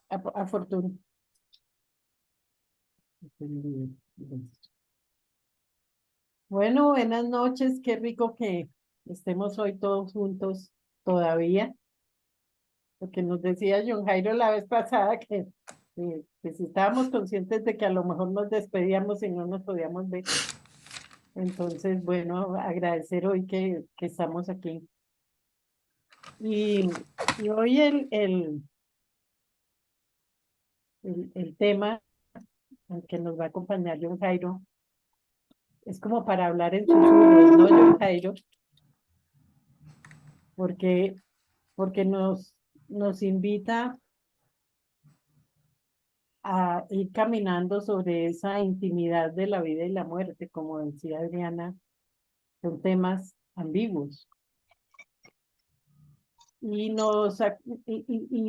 a Fortuna. Bueno, buenas noches, qué rico que estemos hoy todos juntos todavía. Lo que nos decía John Jairo la vez pasada, que si estábamos conscientes de que a lo mejor nos despedíamos y no nos podíamos ver. Entonces, bueno, agradecer hoy que estamos aquí. Y hoy el tema al que nos va a acompañar John Jairo es como para hablar en susurros, ¿no, John Jairo? Porque, porque nos invita a ir caminando sobre esa intimidad de la vida y la muerte, como decía Adriana, son temas ambiguos. Y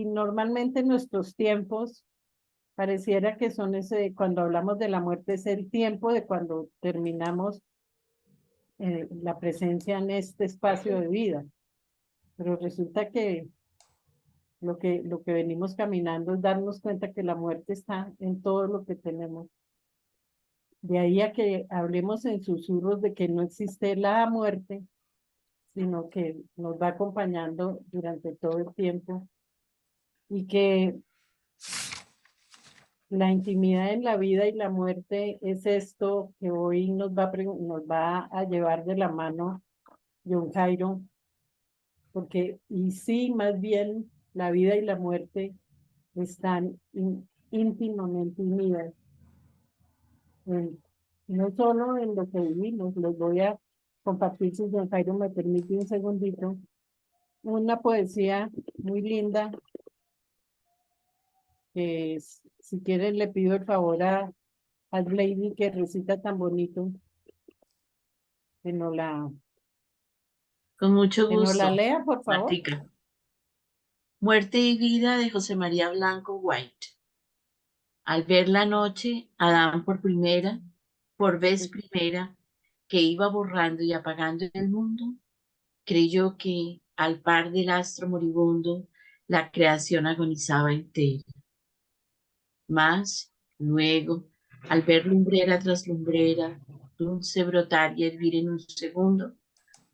normalmente en nuestros tiempos pareciera que son cuando hablamos de la muerte, es el tiempo de cuando terminamos la presencia en este espacio de vida. Pero resulta que lo que venimos caminando es darnos cuenta que la muerte está en todo lo que tenemos. De ahí a que hablemos en susurros de que no existe la muerte, sino que nos va acompañando durante todo el tiempo y que la intimidad en la vida y la muerte es esto que hoy nos va a llevar de la mano John Jairo, porque y sí, más bien la vida y la muerte están íntimamente unidas, no solo en lo que vivimos. Les voy a compartir, si John Jairo me permite un segundito, una poesía muy linda que si quieren le pido el favor a Lady que recita tan bonito que nos la, Con mucho que nos la gusto, lea, por favor. Martica. Muerte y vida de José María Blanco White. Al ver la noche, Adán por vez primera, que iba borrando y apagando el mundo, creyó que, al par del astro moribundo, la creación agonizaba entera. Mas, luego, al ver lumbrera tras lumbrera, dulce brotar y hervir en un segundo,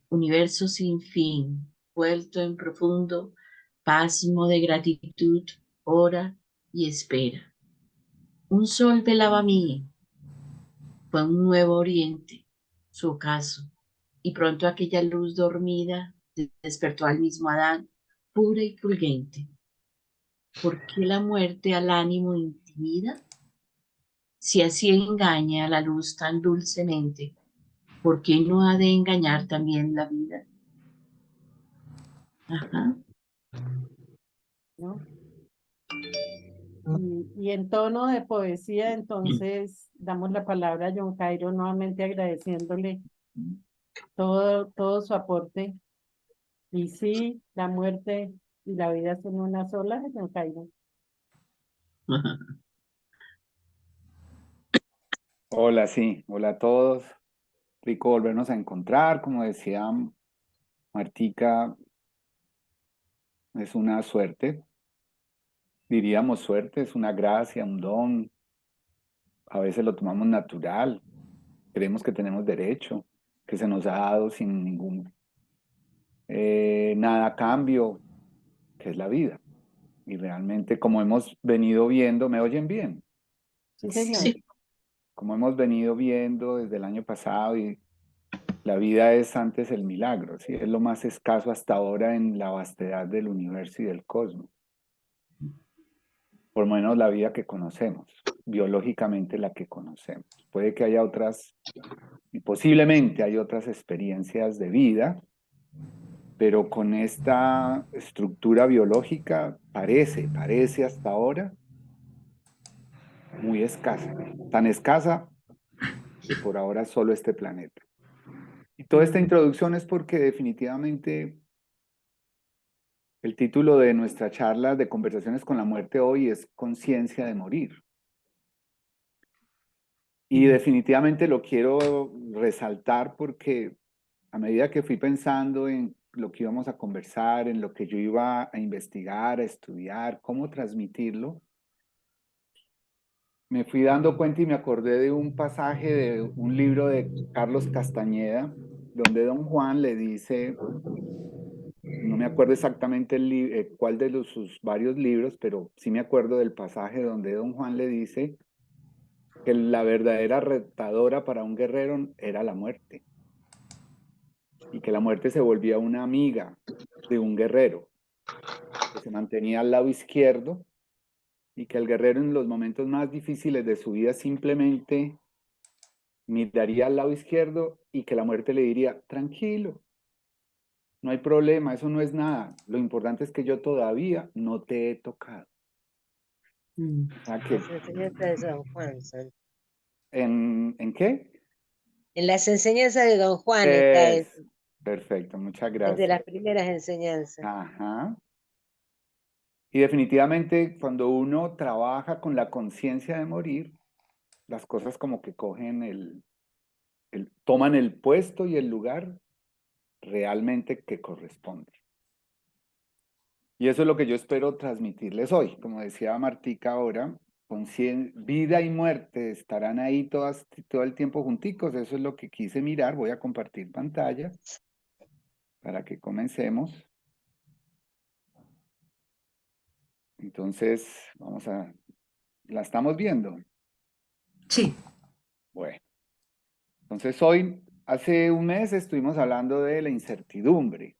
universo sin fin, vuelto en profundo pasmo de gratitud, ora y espera. Un sol velaba mí, fue un nuevo oriente, su ocaso, y pronto aquella luz dormida despertó al mismo Adán, pura y fulgente. ¿Por qué la muerte al ánimo intimida? Si así engaña a la luz tan dulcemente, ¿por qué no ha de engañar también la vida? Ajá. ¿No? Y en tono de poesía, entonces damos la palabra a John Jairo, nuevamente agradeciéndole todo su aporte. Y sí, la muerte y la vida son una sola, John Jairo. Hola, sí, hola a todos. Rico volvernos a encontrar. Como decía Martica, es una suerte, diríamos suerte, es una gracia, un don. A veces lo tomamos natural, creemos que tenemos derecho, que se nos ha dado sin ningún nada a cambio, que es la vida. Y realmente, como hemos venido viendo, ¿me oyen bien? Sí, señor. Sí. Como hemos venido viendo desde el año pasado, y la vida es antes el milagro, ¿sí? Es lo más escaso hasta ahora en la vastedad del universo y del cosmos. Por lo menos la vida que conocemos, biológicamente la que conocemos. Puede que haya otras, y posiblemente hay otras experiencias de vida, pero con esta estructura biológica parece hasta ahora muy escasa, tan escasa que por ahora solo este planeta. Y toda esta introducción es porque definitivamente el título de nuestra charla de Conversaciones con la Muerte hoy es Conciencia de Morir. Y definitivamente lo quiero resaltar porque a medida que fui pensando en lo que íbamos a conversar, en lo que yo iba a investigar, a estudiar, cómo transmitirlo, me fui dando cuenta y me acordé de un pasaje de un libro de Carlos Castañeda, donde Don Juan le dice, no me acuerdo exactamente cuál de sus varios libros, pero sí me acuerdo del pasaje donde Don Juan le dice que la verdadera retadora para un guerrero era la muerte, y que la muerte se volvía una amiga de un guerrero, que se mantenía al lado izquierdo, y que el guerrero en los momentos más difíciles de su vida simplemente miraría al lado izquierdo y que la muerte le diría, tranquilo, no hay problema, eso no es nada, lo importante es que yo todavía no te he tocado. Mm. O sea Las que, enseñanzas de Don Juan son. ¿en qué? En las enseñanzas de Don Juan está eso. Perfecto, muchas Es de las gracias. primeras enseñanzas. Ajá. Y definitivamente cuando uno trabaja con la conciencia de morir, las cosas como que cogen toman el puesto y el lugar realmente que corresponde. Y eso es lo que yo espero transmitirles hoy. Como decía Martica ahora, vida y muerte estarán ahí todo el tiempo junticos. Eso es lo que quise mirar. Voy a compartir pantalla para que comencemos. Entonces, ¿la estamos viendo? Sí. Bueno, entonces hoy, hace un mes estuvimos hablando de la incertidumbre.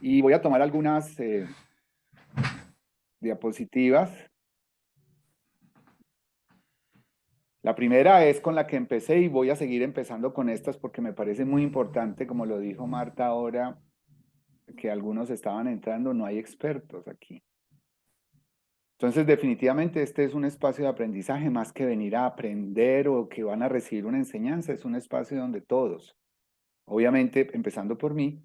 Y voy a tomar algunas diapositivas. La primera es con la que empecé y voy a seguir empezando con estas porque me parece muy importante, como lo dijo Marta ahora, que algunos estaban entrando, no hay expertos aquí. Entonces, definitivamente este es un espacio de aprendizaje más que venir a aprender o que van a recibir una enseñanza, es un espacio donde todos, obviamente empezando por mí,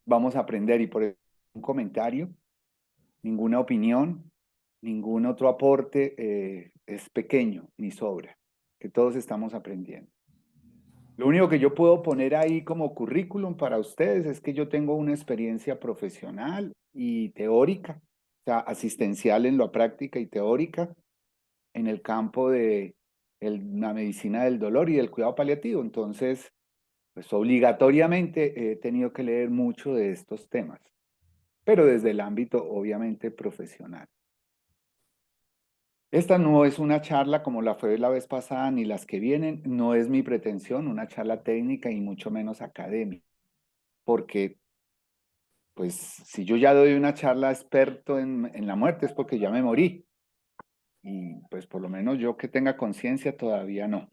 vamos a aprender y por un comentario, ninguna opinión, ningún otro aporte es pequeño ni sobra, que todos estamos aprendiendo. Lo único que yo puedo poner ahí como currículum para ustedes es que yo tengo una experiencia profesional y teórica, o sea, asistencial en la práctica y teórica en el campo de la medicina del dolor y del cuidado paliativo. Entonces, pues obligatoriamente he tenido que leer mucho de estos temas, pero desde el ámbito obviamente profesional. Esta no es una charla como la fue la vez pasada, ni las que vienen, no es mi pretensión, una charla técnica y mucho menos académica, porque pues si yo ya doy una charla experto en la muerte es porque ya me morí, y pues por lo menos yo que tenga conciencia todavía no.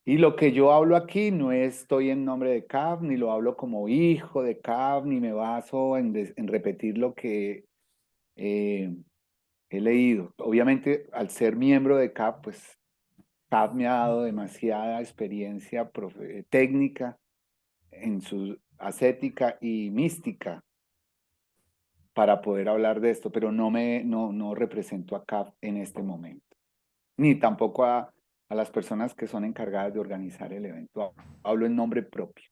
Y lo que yo hablo aquí no estoy en nombre de CAP, ni lo hablo como hijo de CAP, ni me baso en repetir lo que he leído. Obviamente, al ser miembro de CAP, pues CAP me ha dado demasiada experiencia técnica en su ascética y mística para poder hablar de esto, pero no represento a CAP en este momento, ni tampoco a las personas que son encargadas de organizar el evento. Hablo en nombre propio.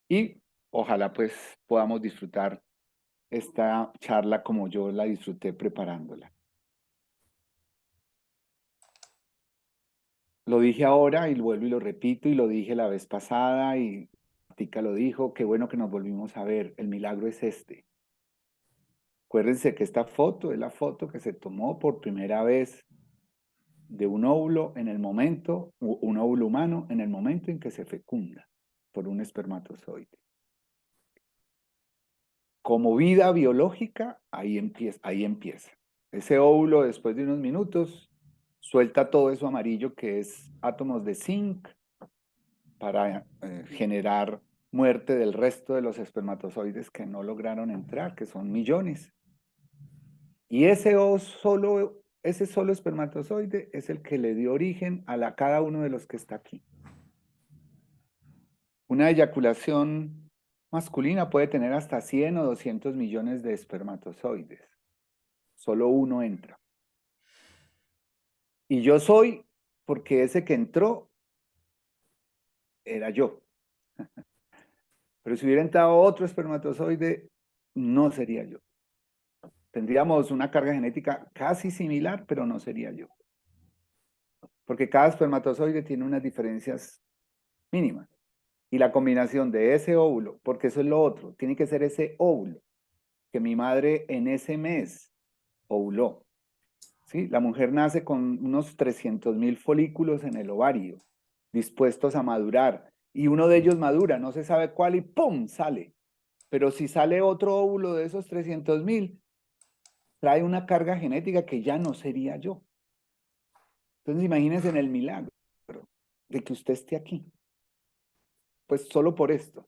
Y ojalá pues podamos disfrutar esta charla como yo la disfruté preparándola. Lo dije ahora y vuelvo y lo repito y lo dije la vez pasada y Tica lo dijo, qué bueno que nos volvimos a ver, el milagro es este. Acuérdense que esta foto es la foto que se tomó por primera vez de un óvulo en el momento, un óvulo humano en el momento en que se fecunda por un espermatozoide. Como vida biológica, ahí empieza. Ese óvulo, después de unos minutos, suelta todo eso amarillo que es átomos de zinc para generar muerte del resto de los espermatozoides que no lograron entrar, que son millones. Y ese solo espermatozoide es el que le dio origen a cada uno de los que está aquí. Una eyaculación masculina puede tener hasta 100 o 200 millones de espermatozoides. Solo uno entra. Y yo soy porque ese que entró era yo. Pero si hubiera entrado otro espermatozoide, no sería yo. Tendríamos una carga genética casi similar, pero no sería yo. Porque cada espermatozoide tiene unas diferencias mínimas. Y la combinación de ese óvulo, porque eso es lo otro, tiene que ser ese óvulo que mi madre en ese mes ovuló. ¿Sí? La mujer nace con unos 300.000 folículos en el ovario, dispuestos a madurar. Y uno de ellos madura, no se sabe cuál y ¡pum! Sale. Pero si sale otro óvulo de esos 300.000, trae una carga genética que ya no sería yo. Entonces imagínense en el milagro de que usted esté aquí. Pues solo por esto.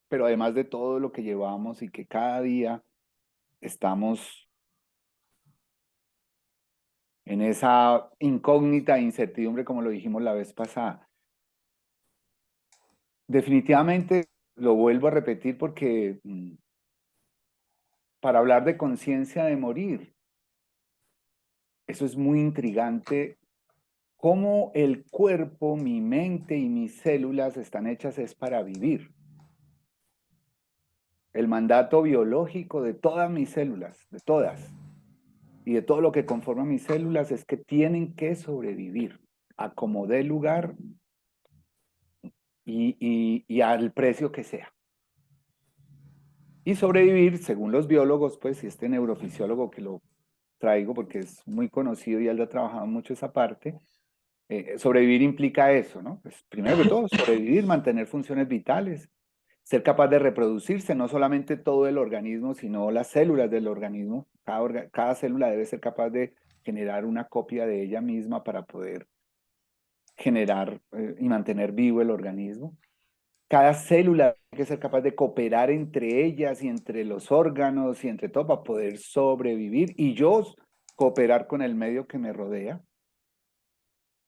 Pero además de todo lo que llevamos y que cada día estamos en esa incógnita e incertidumbre, como lo dijimos la vez pasada. Definitivamente lo vuelvo a repetir porque para hablar de conciencia de morir, eso es muy intrigante. Cómo el cuerpo, mi mente y mis células están hechas es para vivir. El mandato biológico de todas mis células, de todas, y de todo lo que conforma mis células es que tienen que sobrevivir a como dé lugar y al precio que sea. Y sobrevivir, según los biólogos, pues, y este neurofisiólogo que lo traigo porque es muy conocido y él ha trabajado mucho esa parte, sobrevivir implica eso, ¿no? Pues primero que todo, sobrevivir, mantener funciones vitales, ser capaz de reproducirse, no solamente todo el organismo, sino las células del organismo. Cada célula debe ser capaz de generar una copia de ella misma para poder generar y mantener vivo el organismo. Cada célula tiene que ser capaz de cooperar entre ellas y entre los órganos y entre todo para poder sobrevivir y yo cooperar con el medio que me rodea.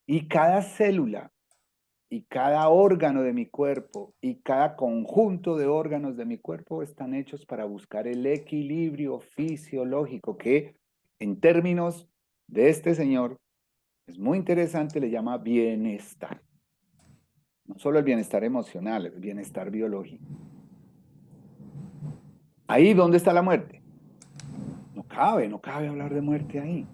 Y cada célula y cada órgano de mi cuerpo y cada conjunto de órganos de mi cuerpo están hechos para buscar el equilibrio fisiológico que en términos de este señor es muy interesante, le llama bienestar. No solo el bienestar emocional, el bienestar biológico. Ahí, ¿dónde está la muerte? No cabe hablar de muerte ahí.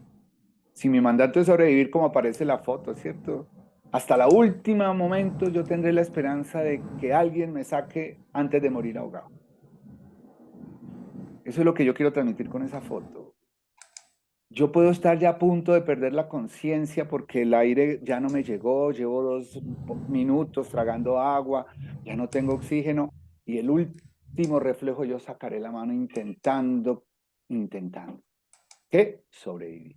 Si mi mandato es sobrevivir como aparece la foto, ¿cierto? Hasta la última momento yo tendré la esperanza de que alguien me saque antes de morir ahogado. Eso es lo que yo quiero transmitir con esa foto. Yo puedo estar ya a punto de perder la conciencia porque el aire ya no me llegó, llevo 2 minutos tragando agua, ya no tengo oxígeno y el último reflejo yo sacaré la mano intentando. ¿Qué? Sobrevivir.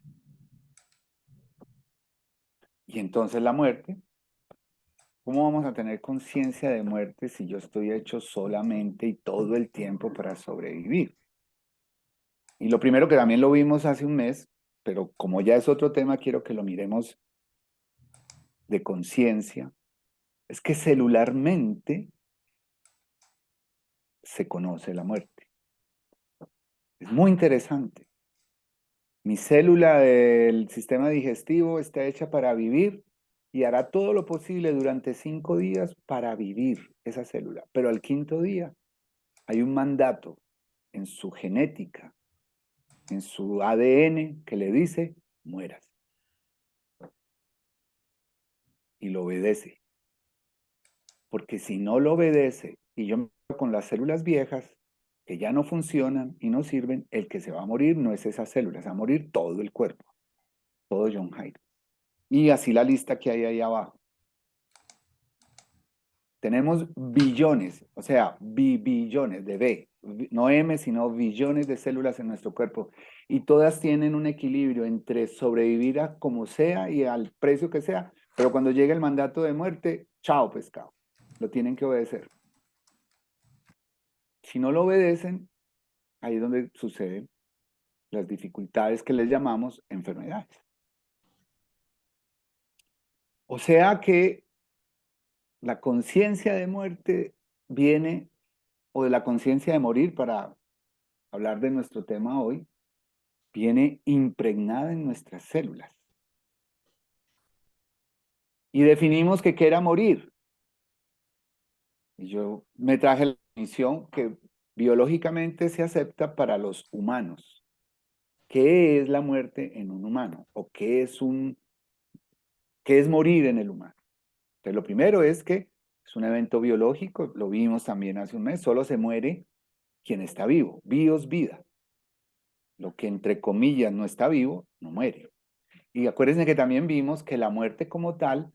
Y entonces la muerte. ¿Cómo vamos a tener conciencia de muerte si yo estoy hecho solamente y todo el tiempo para sobrevivir? Y lo primero que también lo vimos hace un mes, pero como ya es otro tema, quiero que lo miremos de conciencia, es que celularmente se conoce la muerte. Es muy interesante. Mi célula del sistema digestivo está hecha para vivir y hará todo lo posible durante 5 días para vivir esa célula. Pero al 5.º día hay un mandato en su genética, en su ADN, que le dice, mueras. Y lo obedece. Porque si no lo obedece, y yo me quedo con las células viejas, que ya no funcionan y no sirven, el que se va a morir no es esa célula, se va a morir todo el cuerpo, todo John Jairo. Y así la lista que hay ahí abajo. Tenemos billones, o sea, billones de B, no M, sino billones de células en nuestro cuerpo. Y todas tienen un equilibrio entre sobrevivir a como sea y al precio que sea. Pero cuando llega el mandato de muerte, chao pescado, lo tienen que obedecer. Si no lo obedecen, ahí es donde suceden las dificultades que les llamamos enfermedades. O sea que la conciencia de muerte viene, o de la conciencia de morir, para hablar de nuestro tema hoy, viene impregnada en nuestras células. Y definimos que era morir. Y yo me traje la definición que biológicamente se acepta para los humanos. ¿Qué es la muerte en un humano? ¿O qué es morir en el humano? Entonces, lo primero es que es un evento biológico, lo vimos también hace un mes, solo se muere quien está vivo. Bios, vida. Lo que entre comillas no está vivo, no muere. Y acuérdense que también vimos que la muerte como tal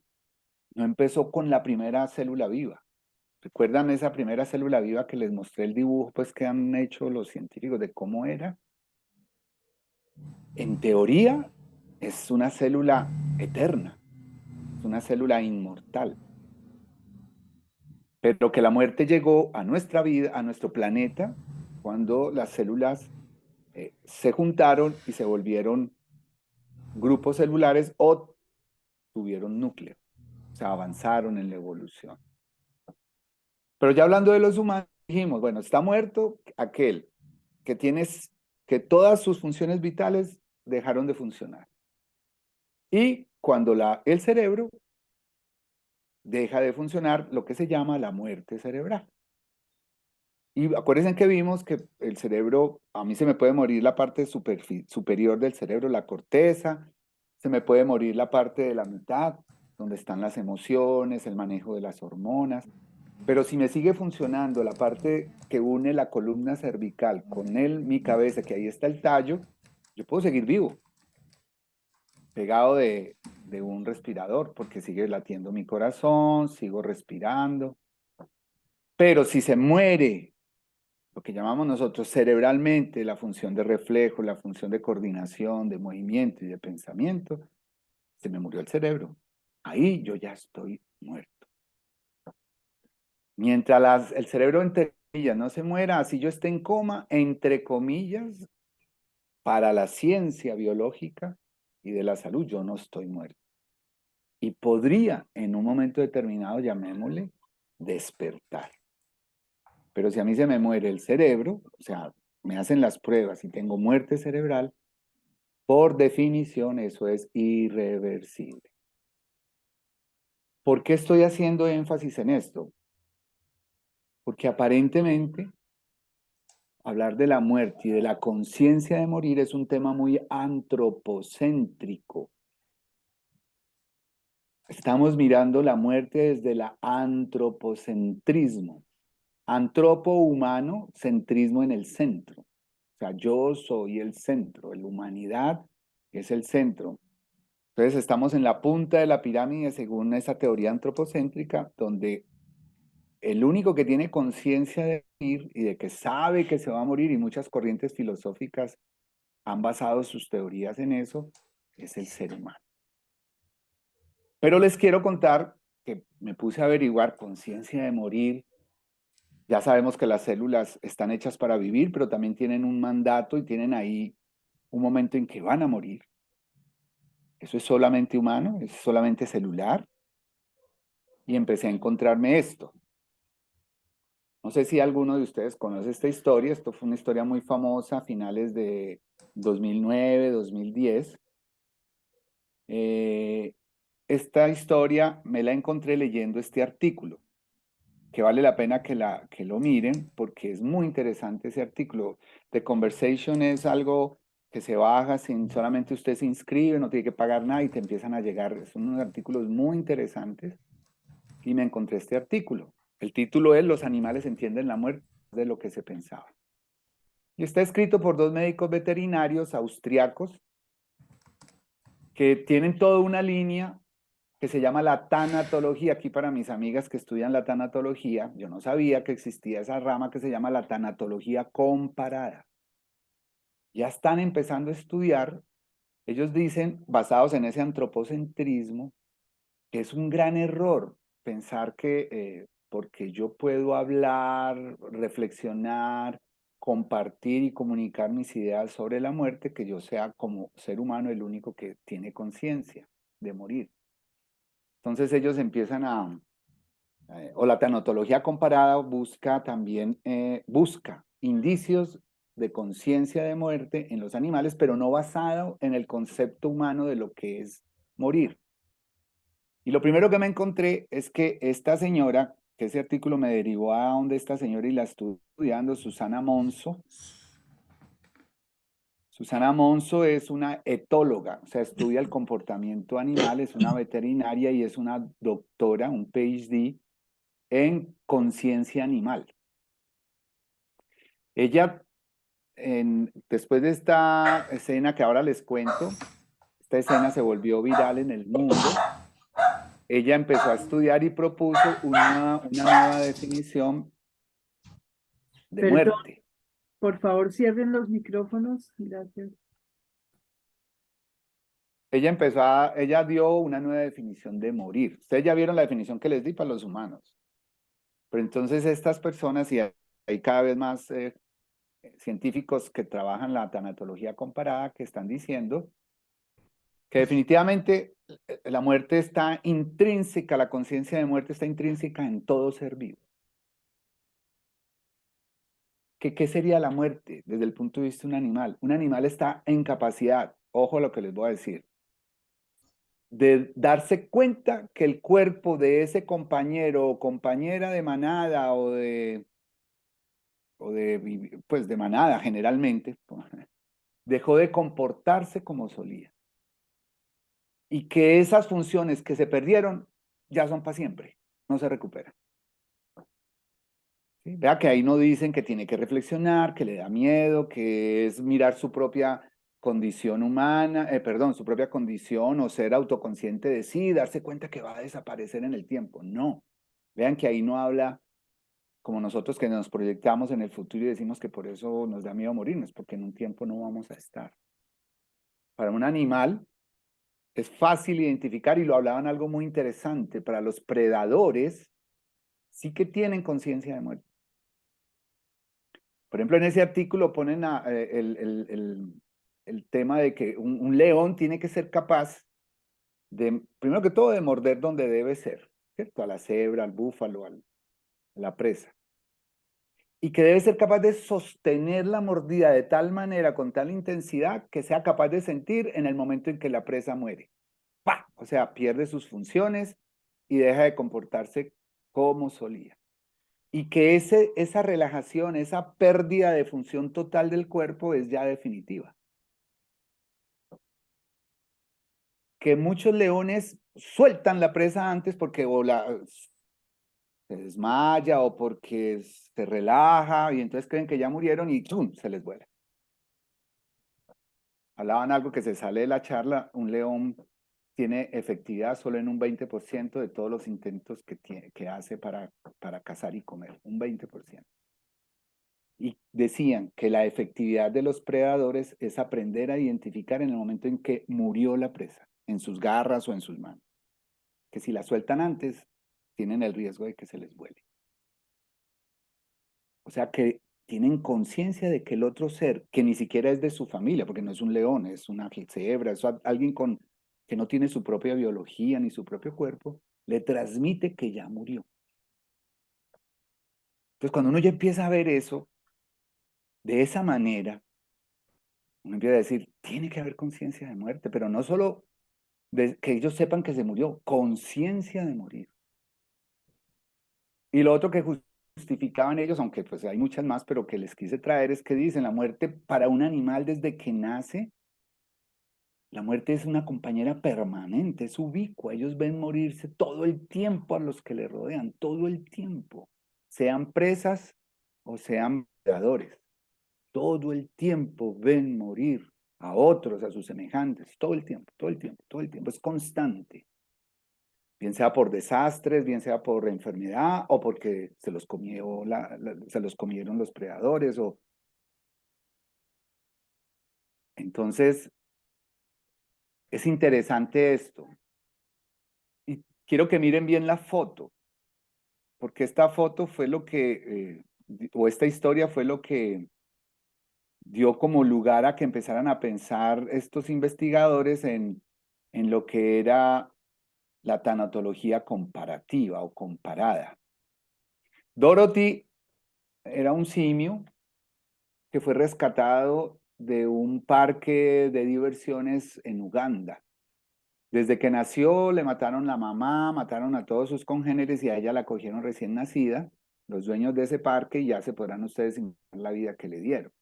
no empezó con la primera célula viva. ¿Recuerdan esa primera célula viva que les mostré el dibujo pues, que han hecho los científicos de cómo era? En teoría, es una célula eterna, es una célula inmortal. Pero que la muerte llegó a nuestra vida, a nuestro planeta, cuando las células se juntaron y se volvieron grupos celulares o tuvieron núcleo, o sea, avanzaron en la evolución. Pero ya hablando de los humanos, dijimos, bueno, está muerto aquel que todas sus funciones vitales dejaron de funcionar. Y cuando el cerebro deja de funcionar, lo que se llama la muerte cerebral. Y acuérdense que vimos que el cerebro, a mí se me puede morir la parte superior del cerebro, la corteza, se me puede morir la parte de la mitad, donde están las emociones, el manejo de las hormonas. Pero si me sigue funcionando la parte que une la columna cervical con mi cabeza, que ahí está el tallo, yo puedo seguir vivo, pegado de un respirador, porque sigue latiendo mi corazón, sigo respirando. Pero si se muere lo que llamamos nosotros cerebralmente la función de reflejo, la función de coordinación, de movimiento y de pensamiento, se me murió el cerebro. Ahí yo ya estoy muerto. Mientras el cerebro, entre comillas, no se muera, así yo esté en coma, entre comillas, para la ciencia biológica y de la salud, yo no estoy muerto. Y podría, en un momento determinado, llamémosle, despertar. Pero si a mí se me muere el cerebro, o sea, me hacen las pruebas y tengo muerte cerebral, por definición eso es irreversible. ¿Por qué estoy haciendo énfasis en esto? Porque aparentemente hablar de la muerte y de la conciencia de morir es un tema muy antropocéntrico. Estamos mirando la muerte desde el antropocentrismo. Antropo humano, centrismo en el centro. O sea, yo soy el centro, la humanidad es el centro. Entonces estamos en la punta de la pirámide según esa teoría antropocéntrica, donde el único que tiene conciencia de morir y de que sabe que se va a morir, y muchas corrientes filosóficas han basado sus teorías en eso, es el ser humano. Pero les quiero contar que me puse a averiguar conciencia de morir. Ya sabemos que las células están hechas para vivir, pero también tienen un mandato y tienen ahí un momento en que van a morir. ¿Eso es solamente humano? ¿Es solamente celular? Y empecé a encontrarme esto. No sé si alguno de ustedes conoce esta historia. Esto fue una historia muy famosa a finales de 2009, 2010. Esta historia me la encontré leyendo este artículo, que vale la pena que lo miren porque es muy interesante ese artículo. The Conversation es algo que se baja sin solamente usted se inscribe, no tiene que pagar nada y te empiezan a llegar. Son unos artículos muy interesantes y me encontré este artículo. El título es Los animales entienden la muerte de lo que se pensaba. Y está escrito por dos médicos veterinarios austriacos que tienen toda una línea que se llama la tanatología. Aquí para mis amigas que estudian la tanatología, yo no sabía que existía esa rama que se llama la tanatología comparada. Ya están empezando a estudiar, ellos dicen, basados en ese antropocentrismo, que es un gran error pensar que porque yo puedo hablar, reflexionar, compartir y comunicar mis ideas sobre la muerte, que yo sea como ser humano el único que tiene conciencia de morir. Entonces ellos empiezan o la tanatología comparada busca también, busca indicios de conciencia de muerte en los animales, pero no basado en el concepto humano de lo que es morir. Y lo primero que me encontré es que esta señora, que ese artículo me derivó a donde esta señora y la estuve estudiando, Susana Monzo. Susana Monzo es una etóloga, o sea, estudia el comportamiento animal, es una veterinaria y es una doctora, un PhD en conciencia animal. Ella, después de esta escena que ahora les cuento, esta escena se volvió viral en el mundo. Ella empezó a estudiar y propuso una nueva definición de Perdón, muerte. por favor, cierren los micrófonos. Gracias. Ella dio una nueva definición de morir. Ustedes ya vieron la definición que les di para los humanos. Pero entonces estas personas, y hay cada vez más científicos que trabajan la tanatología comparada, que están diciendo que definitivamente la muerte está intrínseca, la conciencia de muerte está intrínseca en todo ser vivo. ¿Qué sería la muerte desde el punto de vista de un animal? Un animal está en capacidad, ojo a lo que les voy a decir, de darse cuenta que el cuerpo de ese compañero o compañera de manada pues de manada generalmente, dejó de comportarse como solía. Y que esas funciones que se perdieron ya son para siempre, no se recuperan. ¿Sí? Vea que ahí no dicen que tiene que reflexionar, que le da miedo, que es mirar su propia condición humana, su propia condición o ser autoconsciente de sí, darse cuenta que va a desaparecer en el tiempo. No. Vean que ahí no habla como nosotros que nos proyectamos en el futuro y decimos que por eso nos da miedo morirnos, porque en un tiempo no vamos a estar. Para un animal es fácil identificar, y lo hablaban algo muy interesante, para los predadores sí que tienen conciencia de muerte. Por ejemplo, en ese artículo ponen el tema de que un león tiene que ser capaz de, primero que todo, de morder donde debe ser, ¿cierto? A la cebra, al búfalo, a la presa. Y que debe ser capaz de sostener la mordida de tal manera, con tal intensidad, que sea capaz de sentir en el momento en que la presa muere. ¡Pah! O sea, pierde sus funciones y deja de comportarse como solía. Y que esa relajación, esa pérdida de función total del cuerpo es ya definitiva. Que muchos leones sueltan la presa antes porque se desmaya o porque se relaja y entonces creen que ya murieron y ¡tum! Se les vuela. Hablaban algo que se sale de la charla, un león tiene efectividad solo en un 20% de todos los intentos que hace para cazar y comer, un 20%. Y decían que la efectividad de los predadores es aprender a identificar en el momento en que murió la presa, en sus garras o en sus manos. Que si la sueltan antes, tienen el riesgo de que se les vuele. O sea que tienen conciencia de que el otro ser, que ni siquiera es de su familia, porque no es un león, es una cebra, es alguien que no tiene su propia biología ni su propio cuerpo, le transmite que ya murió. Entonces, cuando uno ya empieza a ver eso, de esa manera, uno empieza a decir, tiene que haber conciencia de muerte, pero no solo que ellos sepan que se murió, conciencia de morir. Y lo otro que justificaban ellos, aunque pues hay muchas más, pero que les quise traer, es que dicen, la muerte para un animal desde que nace, la muerte es una compañera permanente, es ubicua. Ellos ven morirse todo el tiempo a los que le rodean, todo el tiempo. Sean presas o sean predadores. Todo el tiempo ven morir a otros, a sus semejantes. Todo el tiempo, todo el tiempo, todo el tiempo. Es constante. Bien sea por desastres, bien sea por enfermedad o porque se los comieron los predadores. Entonces, es interesante esto. Y quiero que miren bien la foto, porque esta foto fue lo que, o esta historia fue lo que dio como lugar a que empezaran a pensar estos investigadores en lo que era la tanatología comparativa o comparada. Dorothy era un simio que fue rescatado de un parque de diversiones en Uganda. Desde que nació le mataron la mamá, mataron a todos sus congéneres y a ella la cogieron recién nacida, los dueños de ese parque, y ya se podrán ustedes imaginar la vida que le dieron.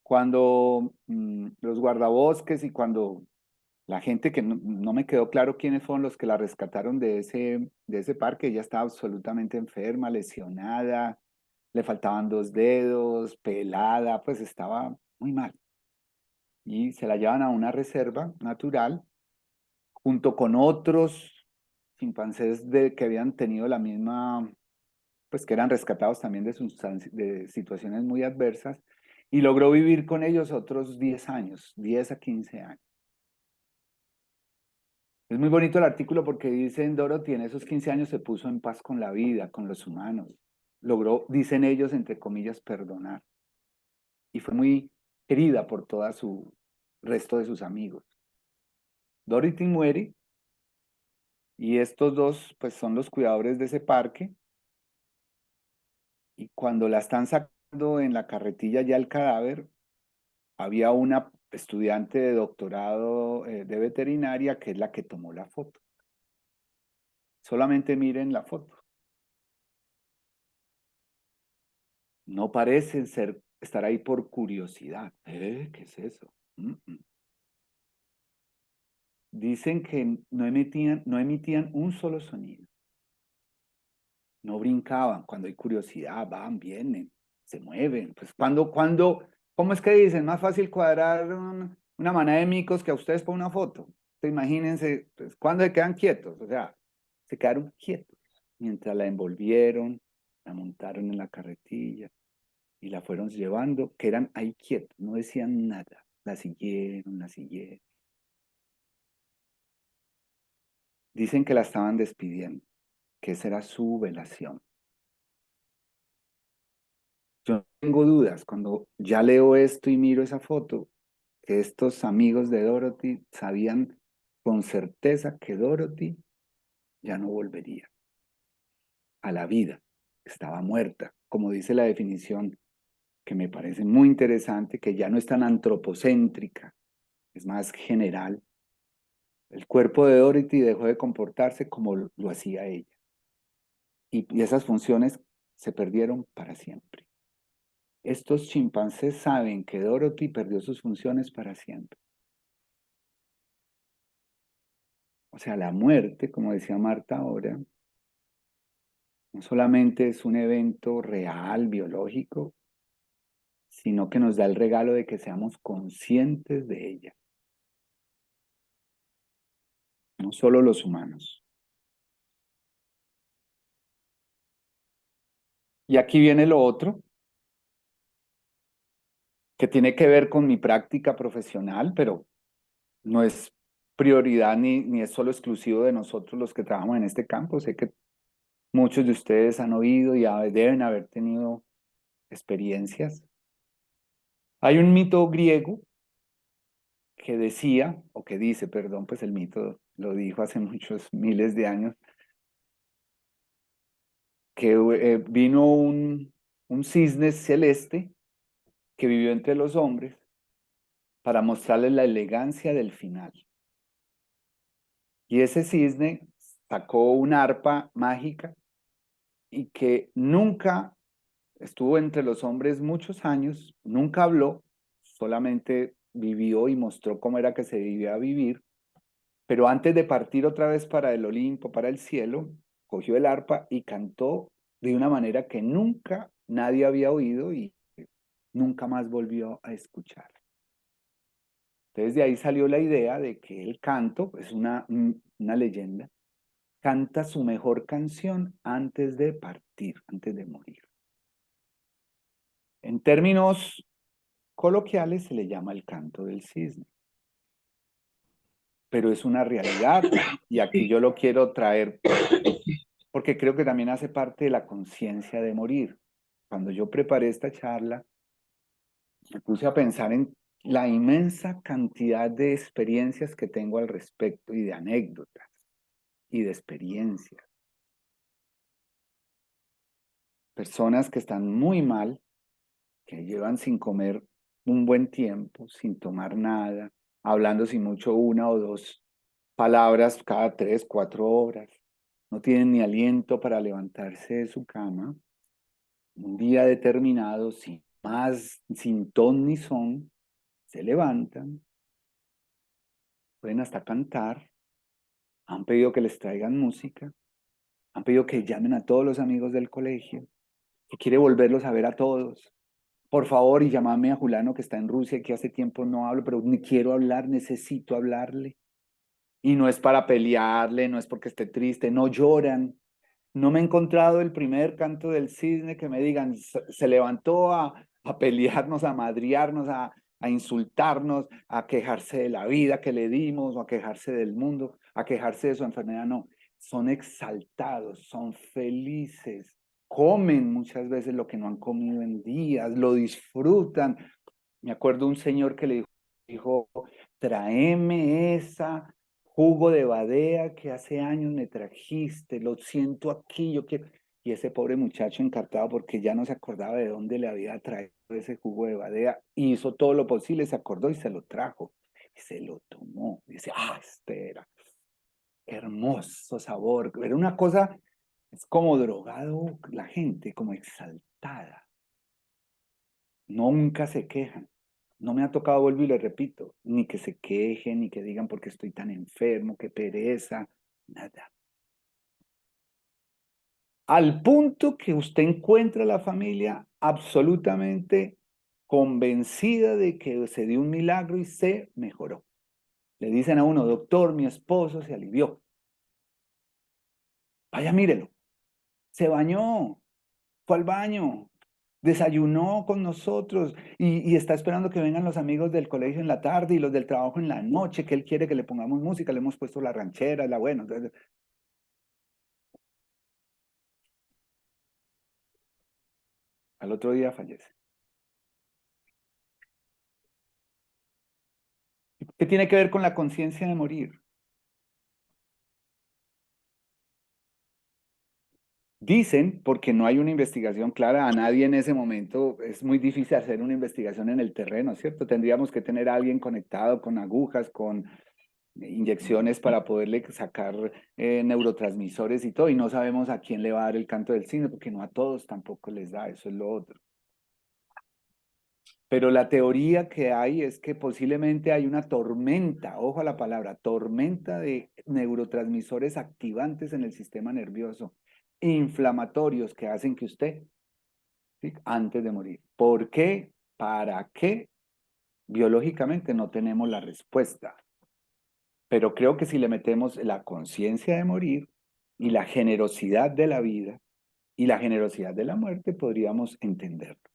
Cuando los guardabosques y cuando la gente que no me quedó claro quiénes fueron los que la rescataron de ese parque, ella estaba absolutamente enferma, lesionada, le faltaban 2 dedos, pelada, pues estaba muy mal. Y se la llevan a una reserva natural junto con otros chimpancés que habían tenido la misma, pues que eran rescatados también de situaciones muy adversas, y logró vivir con ellos otros 10 años, 10 a 15 años. Es muy bonito el artículo porque dicen Dorothy en esos 15 años se puso en paz con la vida, con los humanos. Logró, dicen ellos, entre comillas, perdonar. Y fue muy querida por todo su resto de sus amigos. Dorothy muere y estos dos pues son los cuidadores de ese parque, y cuando la están sacando en la carretilla ya el cadáver, había una estudiante de doctorado de veterinaria que es la que tomó la foto. Solamente miren la foto. No parecen estar ahí por curiosidad. ¿Qué es eso? Dicen que no emitían un solo sonido. No brincaban. Cuando hay curiosidad, van, vienen, se mueven. Pues ¿cómo es que dicen? Más fácil cuadrar una manada de micos que a ustedes por una foto. Entonces, imagínense, pues, ¿cuándo se quedan quietos? O sea, se quedaron quietos mientras la envolvieron, la montaron en la carretilla y la fueron llevando, que eran ahí quietos, no decían nada. La siguieron, la siguieron. Dicen que la estaban despidiendo, que esa era su velación. Yo no tengo dudas, cuando ya leo esto y miro esa foto, que estos amigos de Dorothy sabían con certeza que Dorothy ya no volvería a la vida, estaba muerta, como dice la definición, que me parece muy interesante, que ya no es tan antropocéntrica, es más general. El cuerpo de Dorothy dejó de comportarse como lo hacía ella. Y esas funciones se perdieron para siempre. Estos chimpancés saben que Dorothy perdió sus funciones para siempre. O sea, la muerte, como decía Marta ahora, no solamente es un evento real, biológico, sino que nos da el regalo de que seamos conscientes de ella. No solo los humanos. Y aquí viene lo otro, que tiene que ver con mi práctica profesional, pero no es prioridad ni es solo exclusivo de nosotros los que trabajamos en este campo. Sé que muchos de ustedes han oído y deben haber tenido experiencias. Hay un mito griego que decía, o que dice, perdón, pues el mito lo dijo hace muchos miles de años, que vino un cisne celeste que vivió entre los hombres para mostrarles la elegancia del final. Y ese cisne sacó una arpa mágica y que nunca estuvo entre los hombres muchos años, nunca habló, solamente vivió y mostró cómo era que se debía vivir, pero antes de partir otra vez para el Olimpo, para el cielo, cogió el arpa y cantó de una manera que nunca nadie había oído y nunca más volvió a escuchar. Entonces de ahí salió la idea de que el canto, es una leyenda, canta su mejor canción antes de partir, antes de morir. En términos coloquiales se le llama el canto del cisne. Pero es una realidad y aquí yo lo quiero traer porque creo que también hace parte de la conciencia de morir. Cuando yo preparé esta charla, me puse a pensar en la inmensa cantidad de experiencias que tengo al respecto y de anécdotas y de experiencias. Personas que están muy mal, que llevan sin comer un buen tiempo, sin tomar nada, hablando sin mucho 1 o 2 palabras cada 3, 4 horas. No tienen ni aliento para levantarse de su cama. Un día determinado, sin ton ni son, se levantan, pueden hasta cantar, han pedido que les traigan música, han pedido que llamen a todos los amigos del colegio, que quiere volverlos a ver a todos. Por favor, y llámame a Julano que está en Rusia, que hace tiempo no hablo, pero ni quiero hablar, necesito hablarle. Y no es para pelearle, no es porque esté triste, no lloran. No me he encontrado el primer canto del cisne que me digan, se levantó a pelearnos, a madriarnos, a insultarnos, a quejarse de la vida que le dimos, o a quejarse del mundo, a quejarse de su enfermedad. No, son exaltados, son felices, comen muchas veces lo que no han comido en días, lo disfrutan. Me acuerdo un señor que le dijo, tráeme esa jugo de badea que hace años me trajiste, lo siento aquí, yo quiero. Y ese pobre muchacho encartado porque ya no se acordaba de dónde le había traído ese jugo de badea, hizo todo lo posible, se acordó y se lo trajo. Y se lo tomó. Y dice, este era hermoso sabor. Era una cosa, es como drogado la gente, como exaltada. Nunca se quejan. No me ha tocado, vuelvo y le repito, ni que se quejen, ni que digan porque estoy tan enfermo, qué pereza, nada. Al punto que usted encuentra a la familia absolutamente convencida de que se dio un milagro y se mejoró. Le dicen a uno, doctor, mi esposo se alivió. Vaya, mírelo. Se bañó, fue al baño, desayunó con nosotros y está esperando que vengan los amigos del colegio en la tarde y los del trabajo en la noche, que él quiere que le pongamos música, le hemos puesto la ranchera, la buena. Entonces, al otro día fallece. ¿Qué tiene que ver con la conciencia de morir? Dicen, porque no hay una investigación clara, a nadie en ese momento es muy difícil hacer una investigación en el terreno, ¿cierto? Tendríamos que tener a alguien conectado con agujas, con inyecciones para poderle sacar neurotransmisores y todo, y no sabemos a quién le va a dar el canto del cisne, porque no a todos tampoco les da, eso es lo otro. Pero la teoría que hay es que posiblemente hay una tormenta, ojo a la palabra, tormenta de neurotransmisores activantes en el sistema nervioso, inflamatorios que hacen que usted, ¿sí?, antes de morir. ¿Por qué? ¿Para qué? Biológicamente no tenemos la respuesta. Pero creo que si le metemos la conciencia de morir y la generosidad de la vida y la generosidad de la muerte, podríamos entenderlo.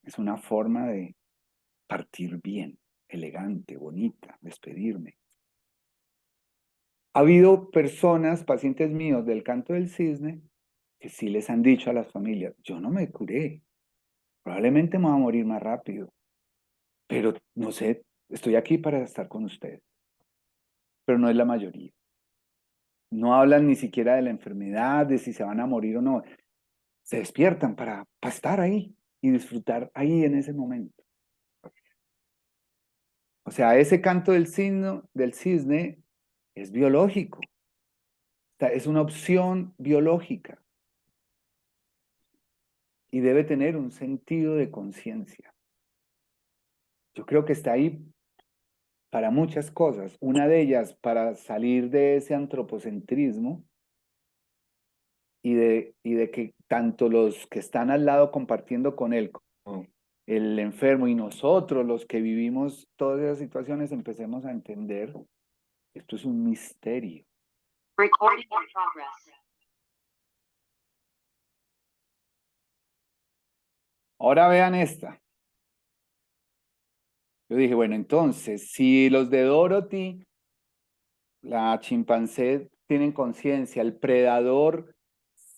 Es una forma de partir bien, elegante, bonita, despedirme. Ha habido personas, pacientes míos del canto del cisne, que sí les han dicho a las familias, yo no me curé, probablemente me voy a morir más rápido, pero no sé, estoy aquí para estar con ustedes. Pero no es la mayoría. No hablan ni siquiera de la enfermedad, de si se van a morir o no. Se despiertan para estar ahí y disfrutar ahí en ese momento. O sea, ese canto del cisne es biológico. Es una opción biológica. Y debe tener un sentido de conciencia. Yo creo que está ahí para muchas cosas. Una de ellas, para salir de ese antropocentrismo y de que tanto los que están al lado compartiendo con él, como el enfermo y nosotros, los que vivimos todas esas situaciones, empecemos a entender que esto es un misterio. Recording in progress. Ahora vean esta. Yo dije, bueno, entonces, si los de Dorothy, la chimpancé, tienen conciencia, el predador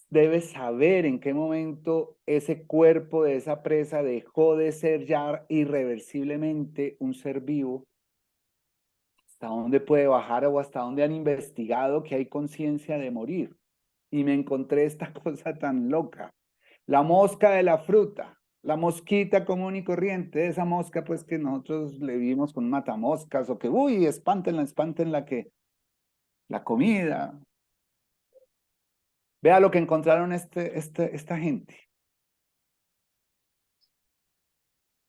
debe saber en qué momento ese cuerpo de esa presa dejó de ser ya irreversiblemente un ser vivo, hasta dónde puede bajar o hasta dónde han investigado que hay conciencia de morir. Y me encontré esta cosa tan loca. La mosca de la fruta. La mosquita común y corriente, esa mosca pues que nosotros le vimos con matamoscas o que, uy, espántenla que la comida. Vea lo que encontraron esta gente.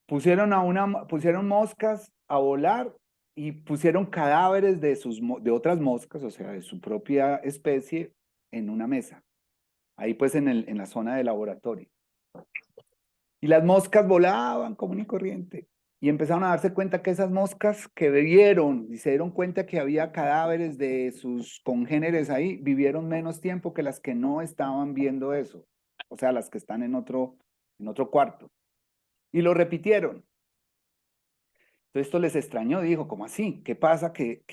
Pusieron moscas a volar y pusieron cadáveres de otras moscas, o sea, de su propia especie, en una mesa. Ahí pues en la zona de laboratorio. Y las moscas volaban común y corriente. Y empezaron a darse cuenta que esas moscas que vivieron y se dieron cuenta que había cadáveres de sus congéneres ahí, vivieron menos tiempo que las que no estaban viendo eso. O sea, las que están en otro cuarto. Y lo repitieron. Entonces esto les extrañó, dijo, ¿cómo así? ¿Qué pasa? Que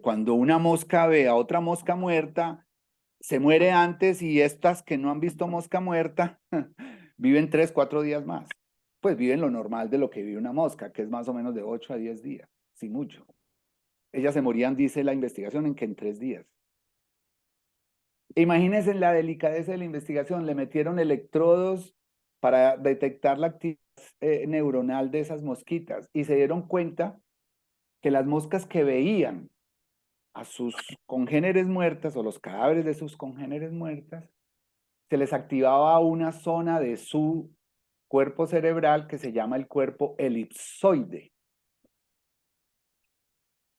cuando una mosca ve a otra mosca muerta, se muere antes y estas que no han visto mosca muerta viven 3, 4 días más. Pues viven lo normal de lo que vive una mosca, que es más o menos de 8 a 10 días, sin mucho. Ellas se morían, dice la investigación, en 3 días. Imagínense la delicadeza de la investigación, le metieron electrodos para detectar la actividad neuronal de esas mosquitas y se dieron cuenta que las moscas que veían a sus congéneres muertas o los cadáveres de sus congéneres muertas, se les activaba una zona de su cuerpo cerebral que se llama el cuerpo elipsoide.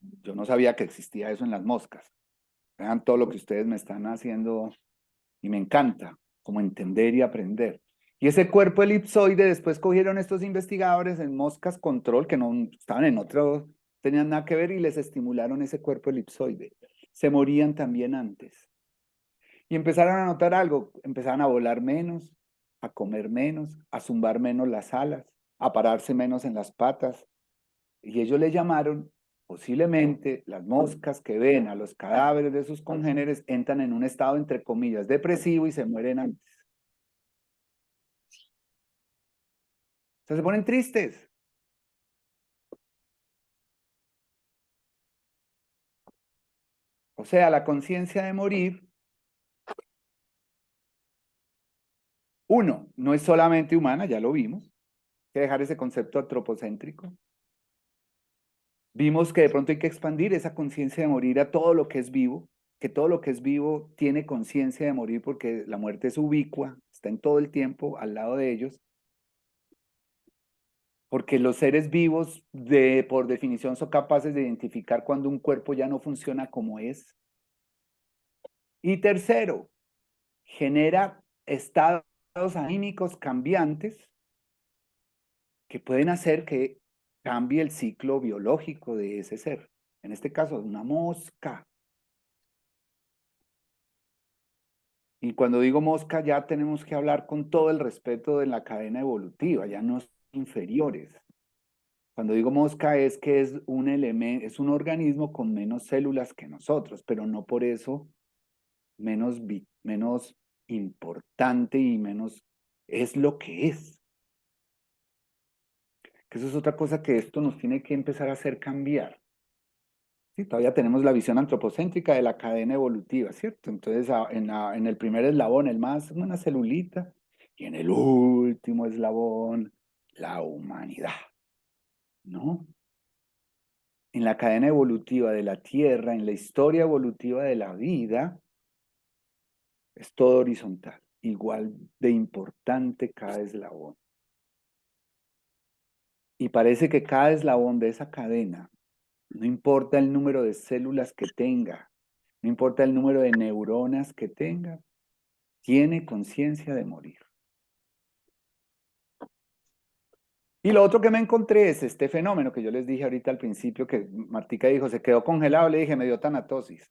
Yo no sabía que existía eso en las moscas. Vean todo lo que ustedes me están haciendo y me encanta, como entender y aprender. Y ese cuerpo elipsoide después cogieron estos investigadores en moscas control que no estaban en otro, tenían nada que ver y les estimularon ese cuerpo elipsoide. Se morían también antes. Y empezaron a notar algo, empezaron a volar menos, a comer menos, a zumbar menos las alas, a pararse menos en las patas. Y ellos le llamaron, posiblemente, las moscas que ven a los cadáveres de sus congéneres entran en un estado, entre comillas, depresivo y se mueren antes. O sea, se ponen tristes. O sea, la conciencia de morir, uno, no es solamente humana, ya lo vimos, hay que dejar ese concepto antropocéntrico. Vimos que de pronto hay que expandir esa conciencia de morir a todo lo que es vivo, que todo lo que es vivo tiene conciencia de morir porque la muerte es ubicua, está en todo el tiempo al lado de ellos. Porque los seres vivos, por definición, son capaces de identificar cuando un cuerpo ya no funciona como es. Y tercero, genera estados anímicos cambiantes que pueden hacer que cambie el ciclo biológico de ese ser. En este caso, una mosca. Y cuando digo mosca, ya tenemos que hablar con todo el respeto de la cadena evolutiva, ya no inferiores. Cuando digo mosca es que es un elemento, es un organismo con menos células que nosotros, pero no por eso menos importante y menos es lo que es. Que eso es otra cosa que esto nos tiene que empezar a hacer cambiar. Sí, todavía tenemos la visión antropocéntrica de la cadena evolutiva, ¿cierto? Entonces, en el primer eslabón, el más, una celulita, y en el último eslabón, la humanidad, ¿no? En la cadena evolutiva de la Tierra, en la historia evolutiva de la vida, es todo horizontal, igual de importante cada eslabón. Y parece que cada eslabón de esa cadena, no importa el número de células que tenga, no importa el número de neuronas que tenga, tiene conciencia de morir. Y lo otro que me encontré es este fenómeno que yo les dije ahorita al principio, que Martica dijo, se quedó congelado, le dije, me dio tanatosis.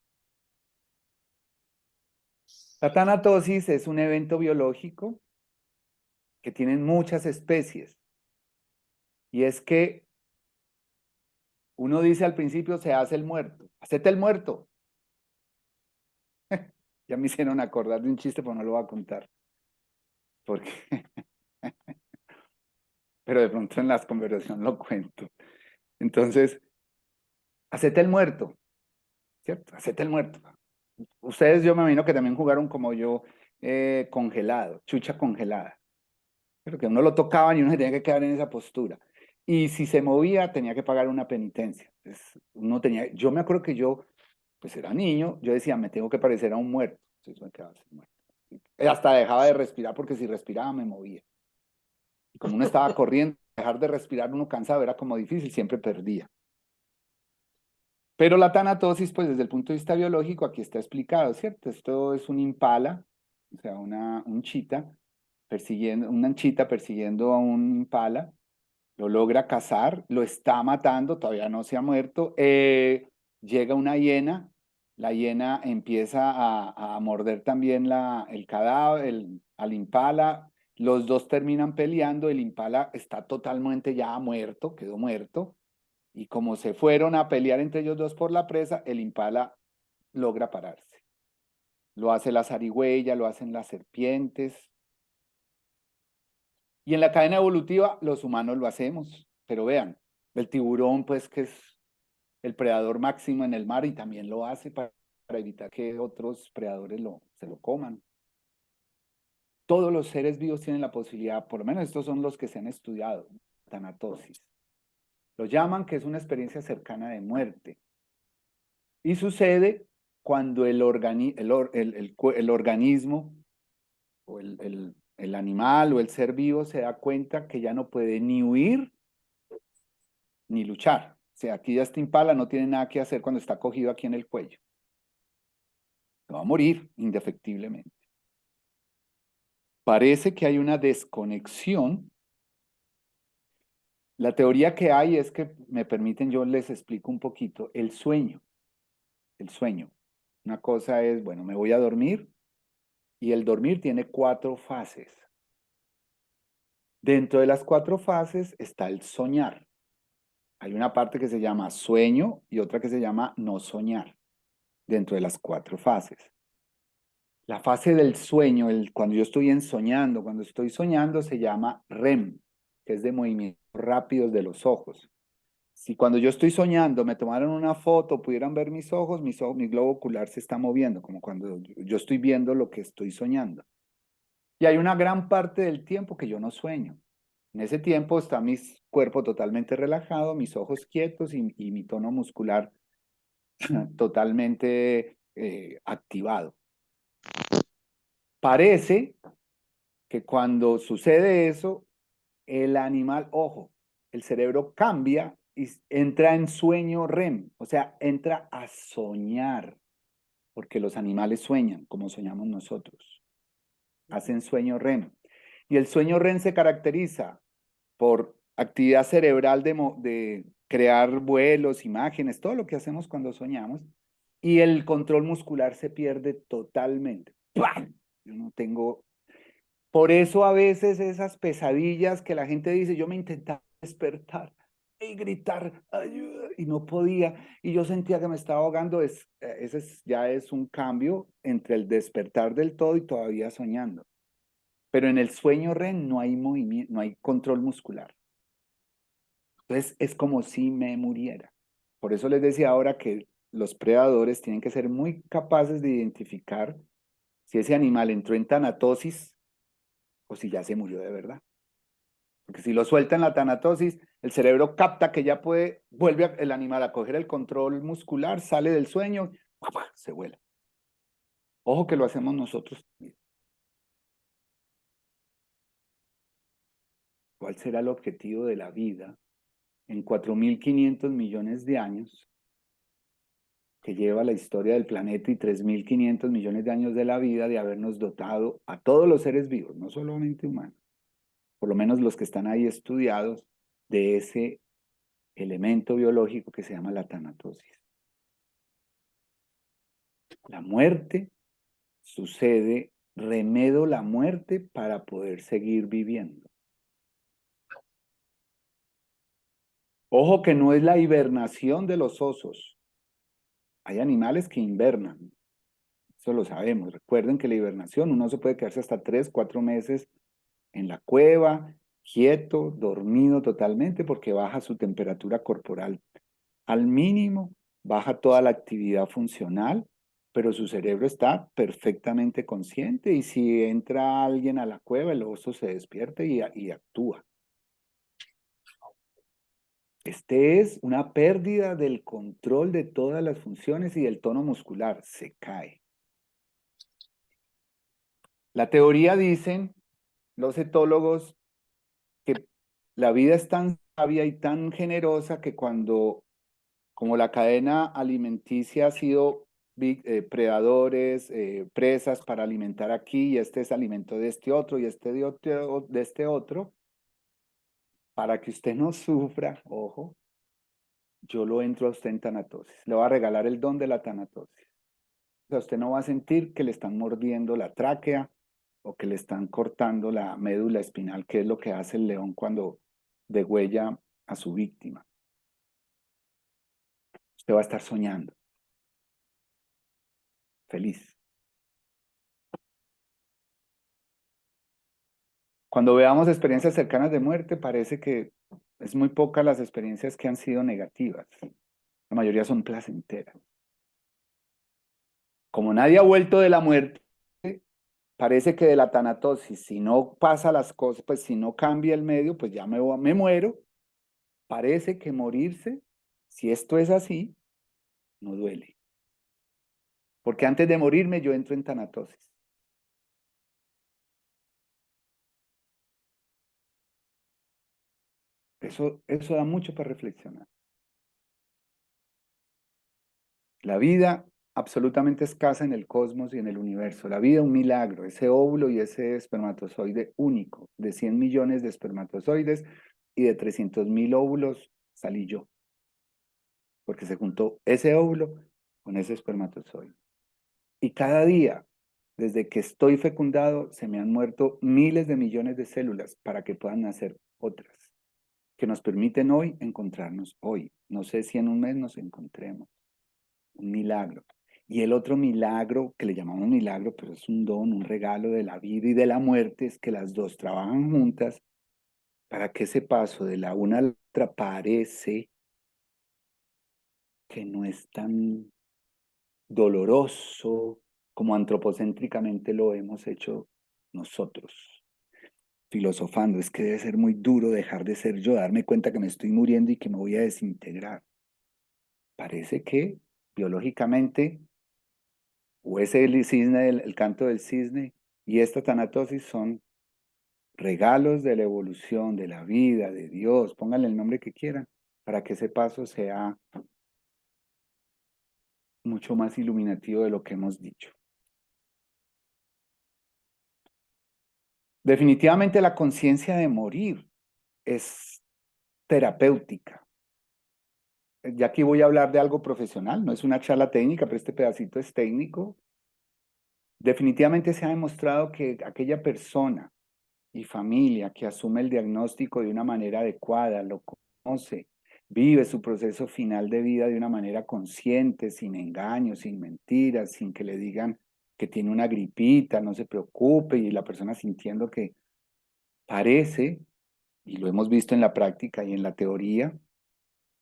La tanatosis es un evento biológico que tienen muchas especies. Y es que uno dice al principio, se hace el muerto. Hacete el muerto. Ya me hicieron acordar de un chiste, pero no lo voy a contar. Porque... pero de pronto en las conversaciones lo cuento. Entonces, hacete el muerto, ¿cierto? Hacete el muerto. Ustedes, yo me imagino que también jugaron como yo, congelado, chucha congelada. pero que uno lo tocaba y uno se tenía que quedar en esa postura. Y si se movía, tenía que pagar una penitencia. Entonces, yo me acuerdo que yo, pues era niño, yo decía, me tengo que parecer a un muerto. Entonces me quedaba así muerto. Hasta dejaba de respirar porque si respiraba me movía. Y como uno estaba corriendo, dejar de respirar uno cansado era como difícil, siempre perdía. Pero la tanatosis, pues desde el punto de vista biológico, aquí está explicado, ¿cierto? Esto es un impala, o sea, un chita, una chita persiguiendo a un impala, lo logra cazar, lo está matando, todavía no se ha muerto, llega una hiena, la hiena empieza a morder también el cadáver, al impala, los dos terminan peleando, el impala está totalmente ya muerto, quedó muerto, y como se fueron a pelear entre ellos dos por la presa, el impala logra pararse. Lo hace la zarigüeya, lo hacen las serpientes. Y en la cadena evolutiva los humanos lo hacemos. Pero vean, el tiburón pues que es el predador máximo en el mar y también lo hace para evitar que otros predadores se lo coman. Todos los seres vivos tienen la posibilidad, por lo menos estos son los que se han estudiado, tanatosis. Lo llaman que es una experiencia cercana de muerte. Y sucede cuando el organismo o el animal o el ser vivo se da cuenta que ya no puede ni huir ni luchar. O sea, aquí ya este impala no tiene nada que hacer cuando está cogido aquí en el cuello. Va a morir indefectiblemente. Parece que hay una desconexión. La teoría que hay es que, me permiten, yo les explico un poquito, el sueño. El sueño. Una cosa es, bueno, me voy a dormir y el dormir tiene 4 fases. Dentro de las 4 fases está el soñar. Hay una parte que se llama sueño y otra que se llama no soñar, dentro de las 4 fases. La fase del sueño, cuando yo estoy cuando estoy soñando, se llama REM, que es de movimientos rápidos de los ojos. Si cuando yo estoy soñando me tomaron una foto, pudieran ver mis ojos, mi globo ocular se está moviendo, como cuando yo estoy viendo lo que estoy soñando. Y hay una gran parte del tiempo que yo no sueño. En ese tiempo está mi cuerpo totalmente relajado, mis ojos quietos y mi tono muscular totalmente activado. Parece que cuando sucede eso, el animal, ojo, el cerebro cambia y entra en sueño REM, o sea, entra a soñar, porque los animales sueñan como soñamos nosotros. Hacen sueño REM. Y el sueño REM se caracteriza por actividad cerebral de crear vuelos, imágenes, todo lo que hacemos cuando soñamos, y el control muscular se pierde totalmente. ¡Pam! Yo no tengo... Por eso a veces esas pesadillas que la gente dice, yo me intentaba despertar y gritar, ayuda, y no podía, y yo sentía que me estaba ahogando, ya es un cambio entre el despertar del todo y todavía soñando. Pero en el sueño REM no hay movimiento, no hay control muscular. Entonces es como si me muriera. Por eso les decía ahora que los predadores tienen que ser muy capaces de identificar si ese animal entró en tanatosis o si ya se murió de verdad. Porque si lo suelta en la tanatosis, el cerebro capta que ya vuelve el animal a coger el control muscular, sale del sueño, se vuela. Ojo que lo hacemos nosotros también. ¿Cuál será el objetivo de la vida en 4.500 millones de años que lleva la historia del planeta y 3.500 millones de años de la vida de habernos dotado a todos los seres vivos, no solamente humanos, por lo menos los que están ahí estudiados, de ese elemento biológico que se llama la tanatosis? La muerte sucede, remedo la muerte para poder seguir viviendo. Ojo que no es la hibernación de los osos. Hay animales que invernan. Eso lo sabemos. Recuerden que la hibernación, un oso puede quedarse hasta 3, 4 meses en la cueva, quieto, dormido totalmente, porque baja su temperatura corporal al mínimo, baja toda la actividad funcional pero su cerebro está perfectamente consciente y si entra alguien a la cueva, el oso se despierta y actúa. Este es una pérdida del control de todas las funciones y del tono muscular, se cae. La teoría dicen los etólogos que la vida es tan sabia y tan generosa que como la cadena alimenticia ha sido predadores, presas para alimentar aquí, y este es alimento de este otro, y este de este otro, para que usted no sufra, ojo, yo lo entro a usted en tanatosis. Le voy a regalar el don de la tanatosis. O sea, usted no va a sentir que le están mordiendo la tráquea o que le están cortando la médula espinal, que es lo que hace el león cuando degüella a su víctima. Usted va a estar soñando, feliz. Cuando veamos experiencias cercanas de muerte, parece que es muy pocas las experiencias que han sido negativas. La mayoría son placenteras. Como nadie ha vuelto de la muerte, parece que de la tanatosis, si no pasa las cosas, pues si no cambia el medio, pues ya me muero. Parece que morirse, si esto es así, no duele. Porque antes de morirme yo entro en tanatosis. Eso da mucho para reflexionar. La vida absolutamente escasa en el cosmos y en el universo. La vida un milagro, ese óvulo y ese espermatozoide único, de 100 millones de espermatozoides y de 300.000 óvulos salí yo. Porque se juntó ese óvulo con ese espermatozoide. Y cada día, desde que estoy fecundado, se me han muerto miles de millones de células para que puedan nacer otras, que nos permiten hoy encontrarnos hoy. No sé si en un mes nos encontremos. Un milagro. Y el otro milagro, que le llamamos milagro, pero es un don, un regalo de la vida y de la muerte, es que las dos trabajan juntas para que ese paso de la una a la otra parece que no es tan doloroso como antropocéntricamente lo hemos hecho nosotros. Filosofando, es que debe ser muy duro dejar de ser yo, darme cuenta que me estoy muriendo y que me voy a desintegrar. Parece que biológicamente o ese el cisne, el canto del cisne, y esta tanatosis son regalos de la evolución, de la vida, de Dios, pónganle el nombre que quieran, para que ese paso sea mucho más iluminativo de lo que hemos dicho. Definitivamente la conciencia de morir es terapéutica. Ya aquí voy a hablar de algo profesional, no es una charla técnica, pero este pedacito es técnico. Definitivamente se ha demostrado que aquella persona y familia que asume el diagnóstico de una manera adecuada, lo conoce, vive su proceso final de vida de una manera consciente, sin engaños, sin mentiras, sin que le digan que tiene una gripita, no se preocupe, y la persona sintiendo que parece, y lo hemos visto en la práctica y en la teoría,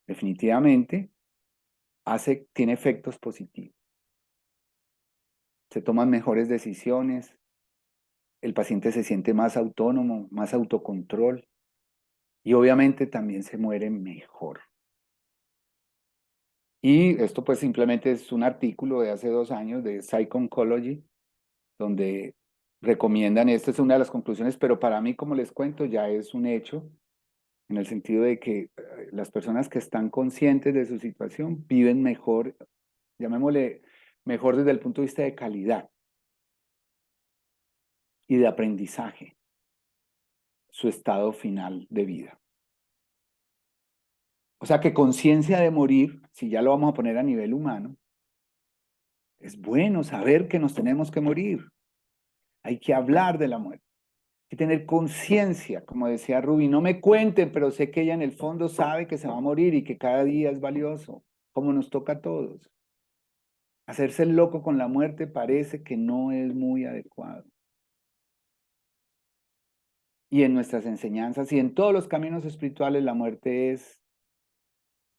definitivamente tiene efectos positivos. Se toman mejores decisiones, el paciente se siente más autónomo, más autocontrol, y obviamente también se muere mejor. Y esto pues simplemente es un artículo de hace 2 años de Psycho-Oncology, donde recomiendan, esta es una de las conclusiones, pero para mí, como les cuento, ya es un hecho, en el sentido de que las personas que están conscientes de su situación viven mejor, llamémosle mejor desde el punto de vista de calidad y de aprendizaje, su estado final de vida. O sea que conciencia de morir, si ya lo vamos a poner a nivel humano, es bueno saber que nos tenemos que morir. Hay que hablar de la muerte. Hay que tener conciencia, como decía Ruby, no me cuenten, pero sé que ella en el fondo sabe que se va a morir y que cada día es valioso, como nos toca a todos. Hacerse el loco con la muerte parece que no es muy adecuado. Y en nuestras enseñanzas y en todos los caminos espirituales la muerte es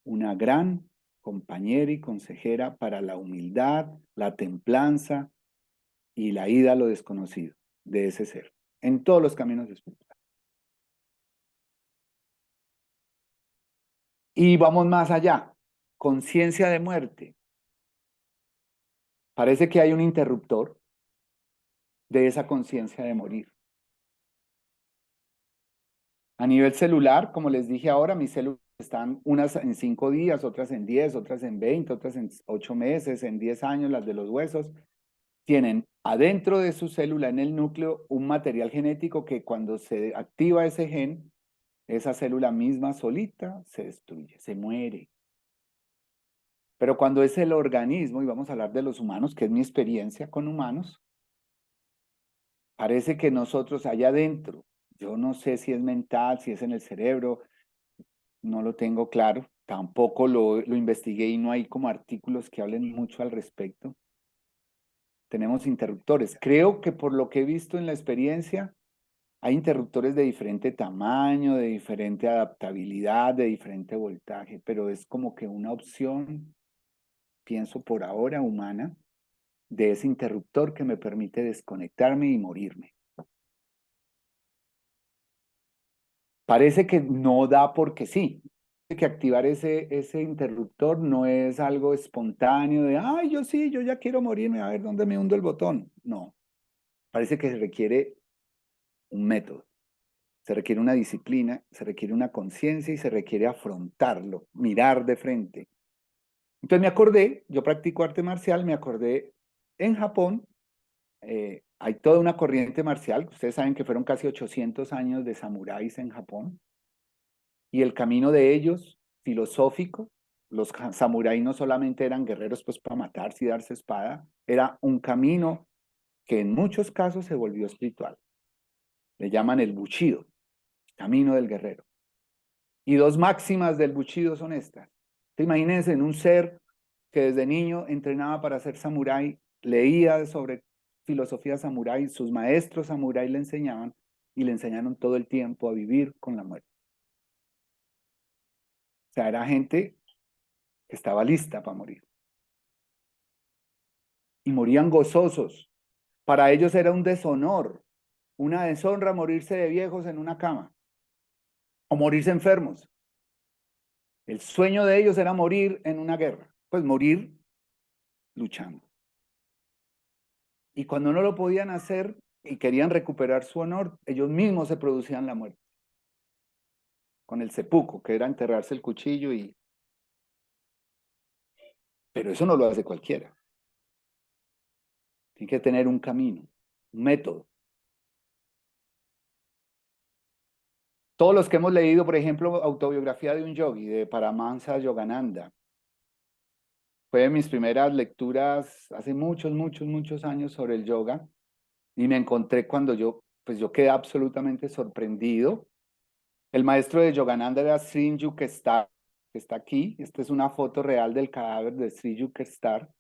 una gran compañera y consejera para la humildad, la templanza y la ida a lo desconocido de ese ser, en todos los caminos espirituales. Y vamos más allá, conciencia de muerte. Parece que hay un interruptor de esa conciencia de morir. A nivel celular, como les dije ahora, mis células están unas en 5 días, otras en 10, otras en 20, otras en 8 meses, en 10 años, las de los huesos. Tienen adentro de su célula, en el núcleo, un material genético que cuando se activa ese gen, esa célula misma solita se destruye, se muere. Pero cuando es el organismo, y vamos a hablar de los humanos, que es mi experiencia con humanos, parece que nosotros allá adentro, yo no sé si es mental, si es en el cerebro, no lo tengo claro, tampoco lo investigué y no hay como artículos que hablen mucho al respecto. Tenemos interruptores. Creo que por lo que he visto en la experiencia, hay interruptores de diferente tamaño, de diferente adaptabilidad, de diferente voltaje, pero es como que una opción, pienso por ahora, humana, de ese interruptor que me permite desconectarme y morirme. Parece que no da porque sí. Que activar ese interruptor no es algo espontáneo de, ay, yo sí, yo ya quiero morirme, a ver dónde me hundo el botón. No, parece que se requiere un método, se requiere una disciplina, se requiere una conciencia y se requiere afrontarlo, mirar de frente. Entonces me acordé, yo practico arte marcial, me acordé en Japón, hay toda una corriente marcial, ustedes saben que fueron casi 800 años de samuráis en Japón, y el camino de ellos, filosófico, los samuráis no solamente eran guerreros pues para matarse y darse espada, era un camino que en muchos casos se volvió espiritual. Le llaman el Bushido, camino del guerrero. Y dos máximas del Bushido son estas. Imagínense en un ser que desde niño entrenaba para ser samurái, leía sobre filosofía samurái, sus maestros samurái le enseñaban y le enseñaron todo el tiempo a vivir con la muerte. O sea, era gente que estaba lista para morir. Y morían gozosos. Para ellos era un deshonor, una deshonra morirse de viejos en una cama o morirse enfermos. El sueño de ellos era morir en una guerra, pues morir luchando. Y cuando no lo podían hacer y querían recuperar su honor, ellos mismos se producían la muerte. Con el seppuku, que era enterrarse el cuchillo y... Pero eso no lo hace cualquiera. Tiene que tener un camino, un método. Todos los que hemos leído, por ejemplo, Autobiografía de un Yogi, de Paramahansa Yogananda, fue de mis primeras lecturas hace muchos años sobre el yoga, y me encontré cuando yo quedé absolutamente sorprendido. El maestro de Yogananda era Sri Yukteswar, que está aquí. Esta es una foto real del cadáver de Sri Yukteswar.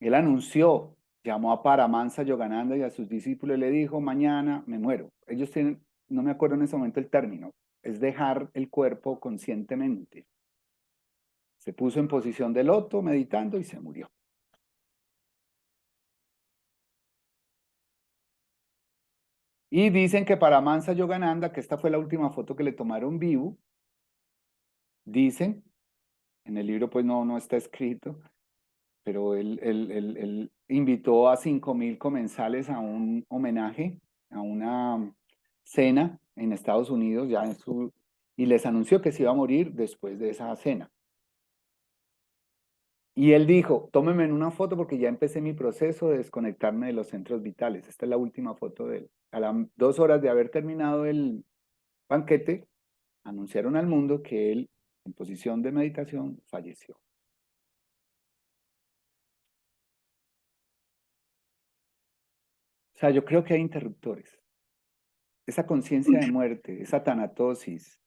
Él anunció, llamó a Paramahansa Yogananda y a sus discípulos y le dijo, mañana me muero. Ellos tienen, no me acuerdo en ese momento el término, es dejar el cuerpo conscientemente. Se puso en posición de loto, meditando y se murió. Y dicen que Paramahansa Yogananda, que esta fue la última foto que le tomaron vivo, dicen, en el libro pues no está escrito, pero él invitó a 5,000 comensales a un homenaje, a una cena en Estados Unidos, y les anunció que se iba a morir después de esa cena. Y él dijo, tómenme en una foto porque ya empecé mi proceso de desconectarme de los centros vitales. Esta es la última foto de él. A las 2 horas de haber terminado el banquete, anunciaron al mundo que él, en posición de meditación, falleció. O sea, yo creo que hay interruptores. Esa conciencia de muerte, esa tanatosis,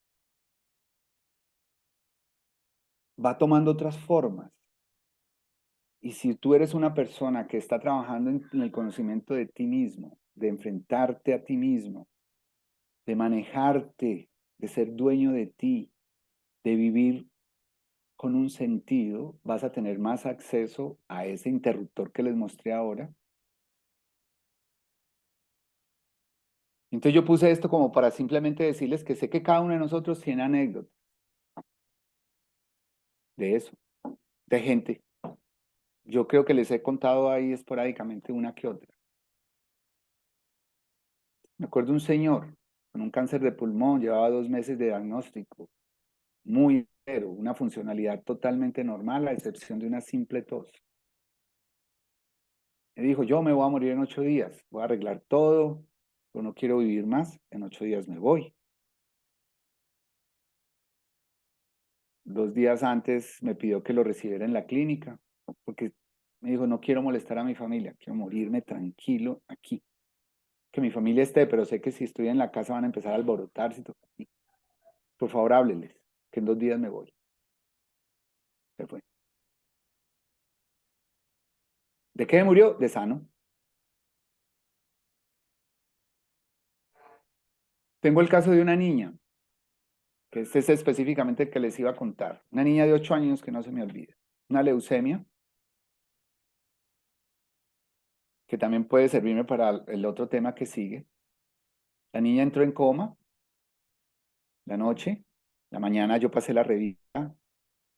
va tomando otras formas. Y si tú eres una persona que está trabajando en el conocimiento de ti mismo, de enfrentarte a ti mismo, de manejarte, de ser dueño de ti, de vivir con un sentido, vas a tener más acceso a ese interruptor que les mostré ahora. Entonces yo puse esto como para simplemente decirles que sé que cada uno de nosotros tiene anécdotas de eso, de gente. Yo creo que les he contado ahí esporádicamente una que otra. Me acuerdo de un señor con un cáncer de pulmón, llevaba 2 meses de diagnóstico, muy severo, una funcionalidad totalmente normal, a excepción de una simple tos. Me dijo, yo me voy a morir en 8 días, voy a arreglar todo, pero no quiero vivir más, en 8 días me voy. 2 días antes me pidió que lo recibiera en la clínica, porque me dijo, no quiero molestar a mi familia, quiero morirme tranquilo aquí. Que mi familia esté, pero sé que si estoy en la casa van a empezar a alborotarse. Por favor, hábleles, que en 2 días me voy. Se fue. ¿De qué murió? De sano. Tengo el caso de una niña, que este es específicamente el que les iba a contar. Una niña de 8 años que no se me olvida. Una leucemia, que también puede servirme para el otro tema que sigue. La niña entró en coma la noche, la mañana yo pasé la revista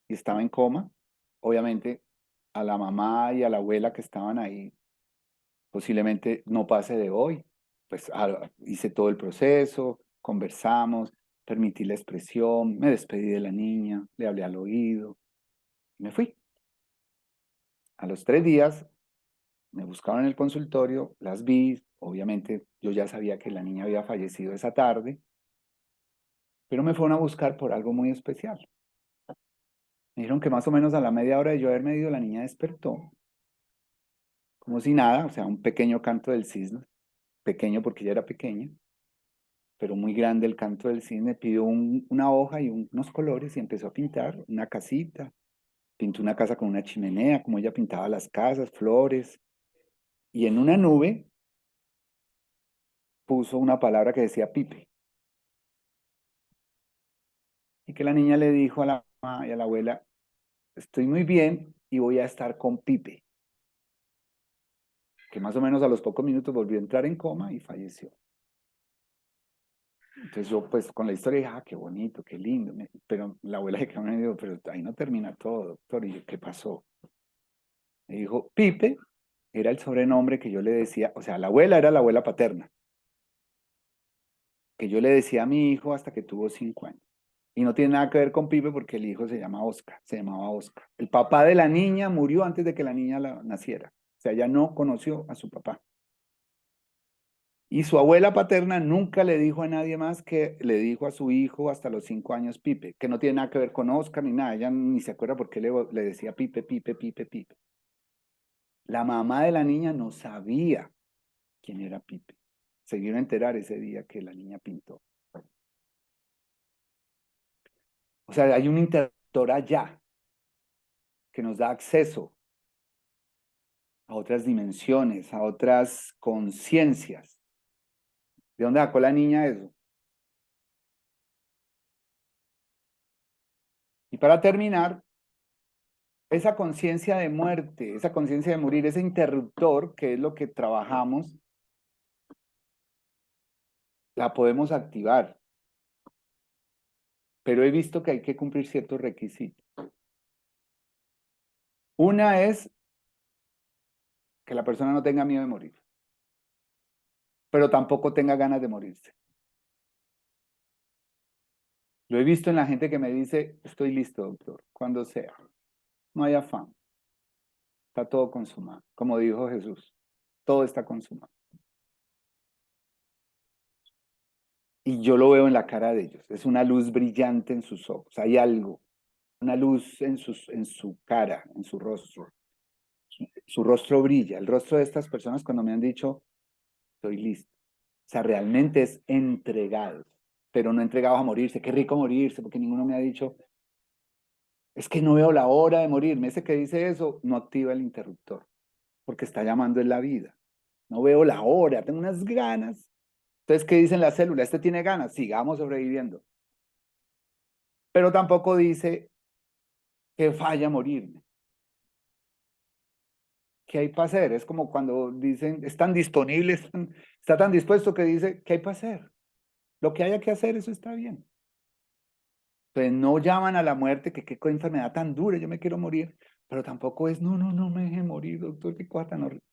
y estaba en coma. Obviamente a la mamá y a la abuela que estaban ahí, posiblemente no pase de hoy. Pues hice todo el proceso, conversamos, permití la expresión, me despedí de la niña, le hablé al oído y me fui. A los 3 días me buscaron en el consultorio, las vi, obviamente yo ya sabía que la niña había fallecido esa tarde, pero me fueron a buscar por algo muy especial. Me dijeron que más o menos a la media hora de yo haberme ido, la niña despertó, como si nada, o sea, un pequeño canto del cisne, pequeño porque ella era pequeña, pero muy grande el canto del cisne, pidió una hoja y unos colores y empezó a pintar una casita. Pintó una casa con una chimenea, como ella pintaba las casas, flores, y en una nube puso una palabra que decía Pipe. Y que la niña le dijo a la mamá y a la abuela, estoy muy bien y voy a estar con Pipe. Que más o menos a los pocos minutos volvió a entrar en coma y falleció. Entonces yo pues con la historia dije, qué bonito, qué lindo. Pero la abuela de me dijo, pero ahí no termina todo, doctor. Y yo, ¿qué pasó? Me dijo, Pipe era el sobrenombre que yo le decía, o sea, la abuela era la abuela paterna, que yo le decía a mi hijo hasta que tuvo 5 años. Y no tiene nada que ver con Pipe porque el hijo se llamaba Oscar. El papá de la niña murió antes de que la niña naciera. O sea, ella no conoció a su papá. Y su abuela paterna nunca le dijo a nadie más que le dijo a su hijo hasta los 5 años Pipe, que no tiene nada que ver con Oscar ni nada. Ella ni se acuerda por qué le decía Pipe, Pipe, Pipe, Pipe. La mamá de la niña no sabía quién era Pipe. Se vino a enterar ese día que la niña pintó. O sea, hay un interruptor allá que nos da acceso a otras dimensiones, a otras conciencias. ¿De dónde sacó la niña eso? Y para terminar, esa conciencia de muerte, esa conciencia de morir, ese interruptor, que es lo que trabajamos, la podemos activar. Pero he visto que hay que cumplir ciertos requisitos. Una es que la persona no tenga miedo de morir, pero tampoco tenga ganas de morirse. Lo he visto en la gente que me dice, estoy listo, doctor, cuando sea. No hay afán. Está todo consumado. Como dijo Jesús, todo está consumado. Y yo lo veo en la cara de ellos. Es una luz brillante en sus ojos. Hay algo, una luz en su cara, en su rostro. Su rostro brilla. El rostro de estas personas cuando me han dicho, estoy listo. O sea, realmente es entregado, pero no entregados a morirse. Qué rico morirse, porque ninguno me ha dicho, es que no veo la hora de morirme. Ese que dice eso no activa el interruptor, porque está llamando en la vida. No veo la hora, tengo unas ganas. Entonces, ¿qué dicen las células? Este tiene ganas, sigamos sobreviviendo. Pero tampoco dice, ¿Qué falla morirme? ¿Qué hay para hacer? Es como cuando dicen, es tan disponible, está tan dispuesto que dice, ¿qué hay para hacer? Lo que haya que hacer, eso está bien. Pues no llaman a la muerte, que qué enfermedad tan dura, yo me quiero morir, pero tampoco es, no me deje morir, doctor, qué cosa tan horrible.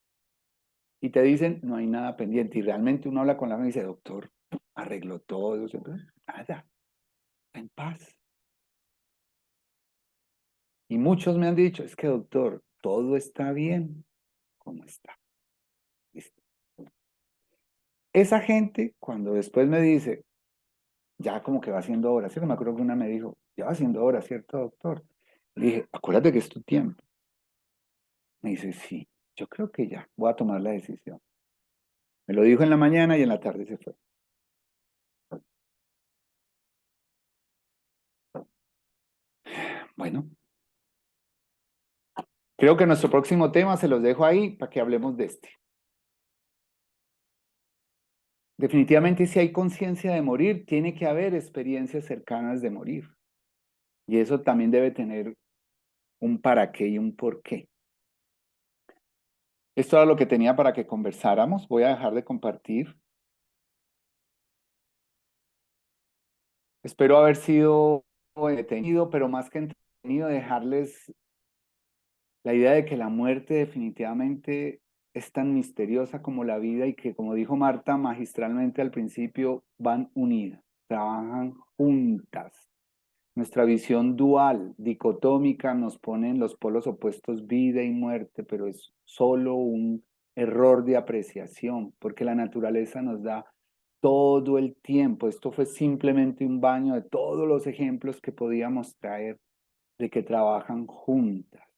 Y te dicen, no hay nada pendiente. Y realmente uno habla con la gente y dice, doctor, arregló todo, nada, en paz. Y muchos me han dicho, es que doctor, todo está bien como está. Listo. Esa gente, cuando después me dice, ya como que va haciendo horas, ¿cierto? Me acuerdo que una me dijo, ya va haciendo horas, ¿cierto, doctor? Le dije, acuérdate que es tu tiempo. Me dice, sí, yo creo que ya, voy a tomar la decisión. Me lo dijo en la mañana y en la tarde se fue. Bueno, creo que nuestro próximo tema se los dejo ahí para que hablemos de este. Definitivamente, si hay conciencia de morir, tiene que haber experiencias cercanas de morir. Y eso también debe tener un para qué y un por qué. Esto era lo que tenía para que conversáramos. Voy a dejar de compartir. Espero haber sido detenido, pero más que entretenido, dejarles la idea de que la muerte definitivamente es tan misteriosa como la vida y que, como dijo Marta magistralmente al principio, van unidas, trabajan juntas. Nuestra visión dual, dicotómica, nos pone en los polos opuestos vida y muerte, pero es solo un error de apreciación, porque la naturaleza nos da todo el tiempo. Esto fue simplemente un baño de todos los ejemplos que podíamos traer de que trabajan juntas,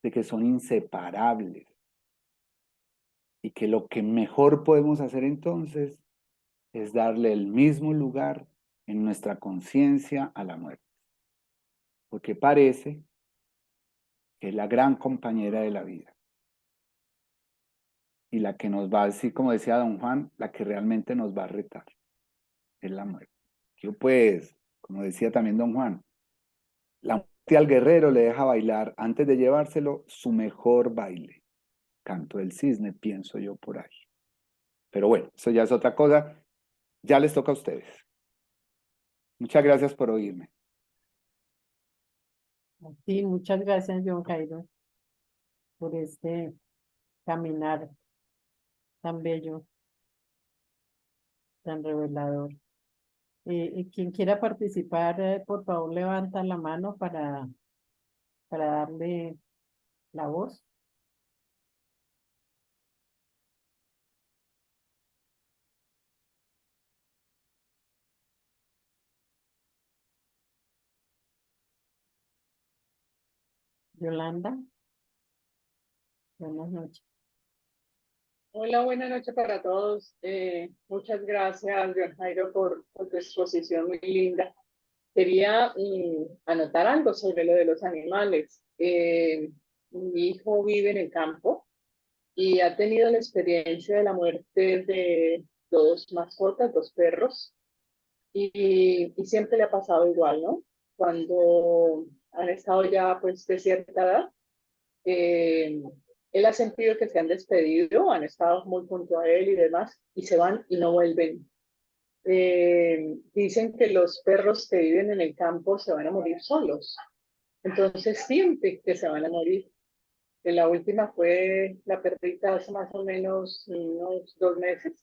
de que son inseparables y que lo que mejor podemos hacer entonces es darle el mismo lugar en nuestra conciencia a la muerte, porque parece que es la gran compañera de la vida y la que nos va a decir, como decía don Juan, la que realmente nos va a retar, es la muerte. Yo pues, como decía también don Juan, la muerte al guerrero le deja bailar antes de llevárselo su mejor baile. Canto del cisne, pienso yo por ahí. Pero bueno, eso ya es otra cosa. Ya les toca a ustedes. Muchas gracias por oírme. Sí, muchas gracias, John Jairo, por este caminar tan bello, tan revelador. Quien quiera participar, por favor, levanta la mano para darle la voz. Yolanda, buenas noches. Hola, buenas noches para todos. Muchas gracias, John Jairo, por tu exposición muy linda. Quería anotar algo sobre lo de los animales. Mi hijo vive en el campo y ha tenido la experiencia de la muerte de dos mascotas, dos perros, y siempre le ha pasado igual, ¿no? Cuando han estado ya pues de cierta edad, eh, él ha sentido que se han despedido, han estado muy junto a él y demás, y se van y no vuelven. Dicen que los perros que viven en el campo se van a morir solos, entonces sienten que se van a morir. La última fue la perrita hace más o menos unos 2 meses.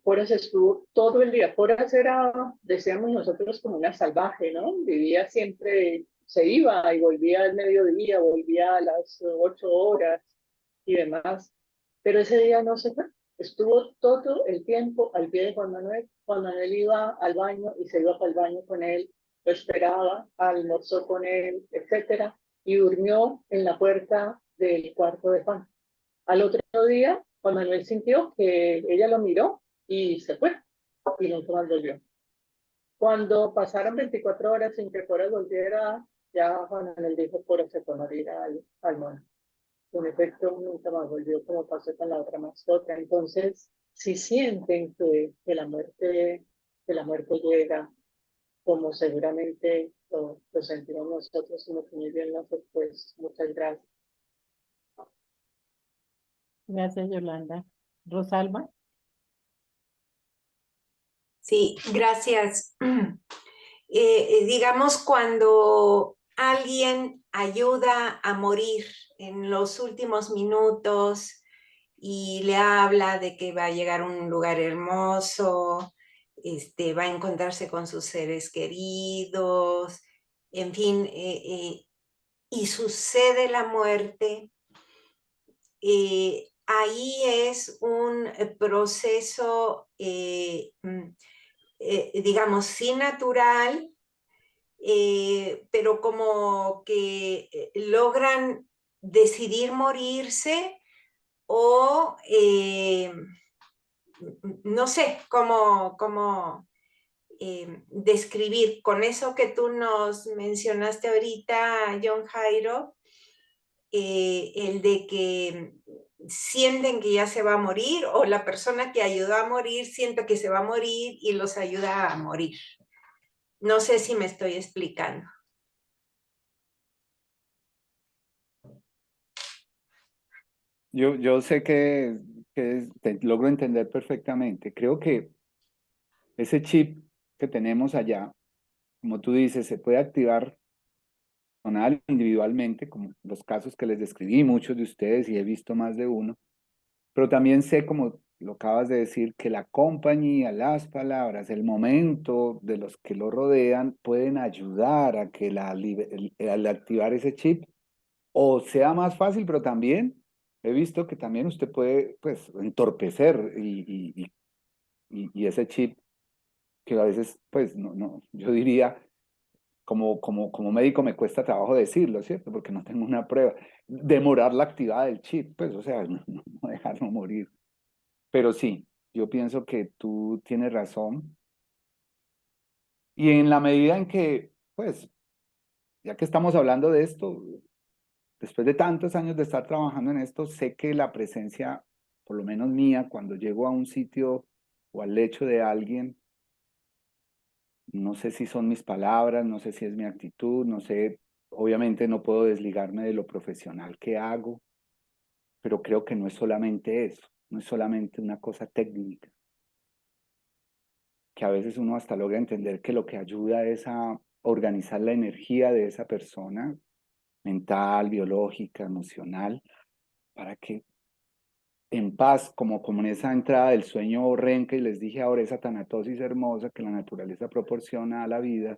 Horas estuvo todo el día. Horas era, decíamos nosotros, como una salvaje, ¿no? Vivía siempre, se iba y volvía al mediodía, volvía a las 8 horas y demás. Pero ese día no se fue. Estuvo todo el tiempo al pie de Juan Manuel. Juan Manuel iba al baño y se iba para el baño con él, lo esperaba, almorzó con él, etcétera, y durmió en la puerta del cuarto de Juan. Al otro día, Juan Manuel sintió que ella lo miró y se fue y nunca más volvió. Cuando pasaron 24 horas sin que Cora volviera, ya Juan Manuel dijo, Cora se fue a morir al mono. En efecto, nunca más volvió como pasó con la otra mascota. Entonces, si sienten que la muerte llega, como seguramente lo sentimos nosotros, sino que muy bien nos después. Muchas gracias. Gracias, Yolanda. Rosalba. Sí, gracias. Digamos, cuando alguien ayuda a morir en los últimos minutos y le habla de que va a llegar a un lugar hermoso, va a encontrarse con sus seres queridos, en fin, y sucede la muerte, ahí es un proceso, digamos, sí natural, pero como que logran decidir morirse o no sé cómo describir con eso que tú nos mencionaste ahorita, John Jairo, el de que sienten que ya se va a morir o la persona que ayudó a morir siente que se va a morir y los ayuda a morir. No sé si me estoy explicando. Yo sé que te logro entender perfectamente. Creo que ese chip que tenemos allá, como tú dices, se puede activar personal, individualmente, como los casos que les describí, muchos de ustedes, y he visto más de uno, pero también sé, como lo acabas de decir, que la compañía, las palabras, el momento de los que lo rodean pueden ayudar a que al activar ese chip o sea más fácil, pero también he visto que también usted puede, pues, entorpecer y ese chip que a veces, pues, yo diría, como médico me cuesta trabajo decirlo, ¿cierto? Porque no tengo una prueba. Demorar la actividad del chip, pues, o sea, no dejarlo morir. Pero sí, yo pienso que tú tienes razón. Y en la medida en que, pues, ya que estamos hablando de esto, después de tantos años de estar trabajando en esto, sé que la presencia, por lo menos mía, cuando llego a un sitio o al lecho de alguien, no sé si son mis palabras, no sé si es mi actitud, no sé, obviamente no puedo desligarme de lo profesional que hago, pero creo que no es solamente eso, no es solamente una cosa técnica, que a veces uno hasta logra entender que lo que ayuda es a organizar la energía de esa persona, mental, biológica, emocional, para que en paz, como en esa entrada del sueño renca, y les dije ahora, esa tanatosis hermosa que la naturaleza proporciona a la vida,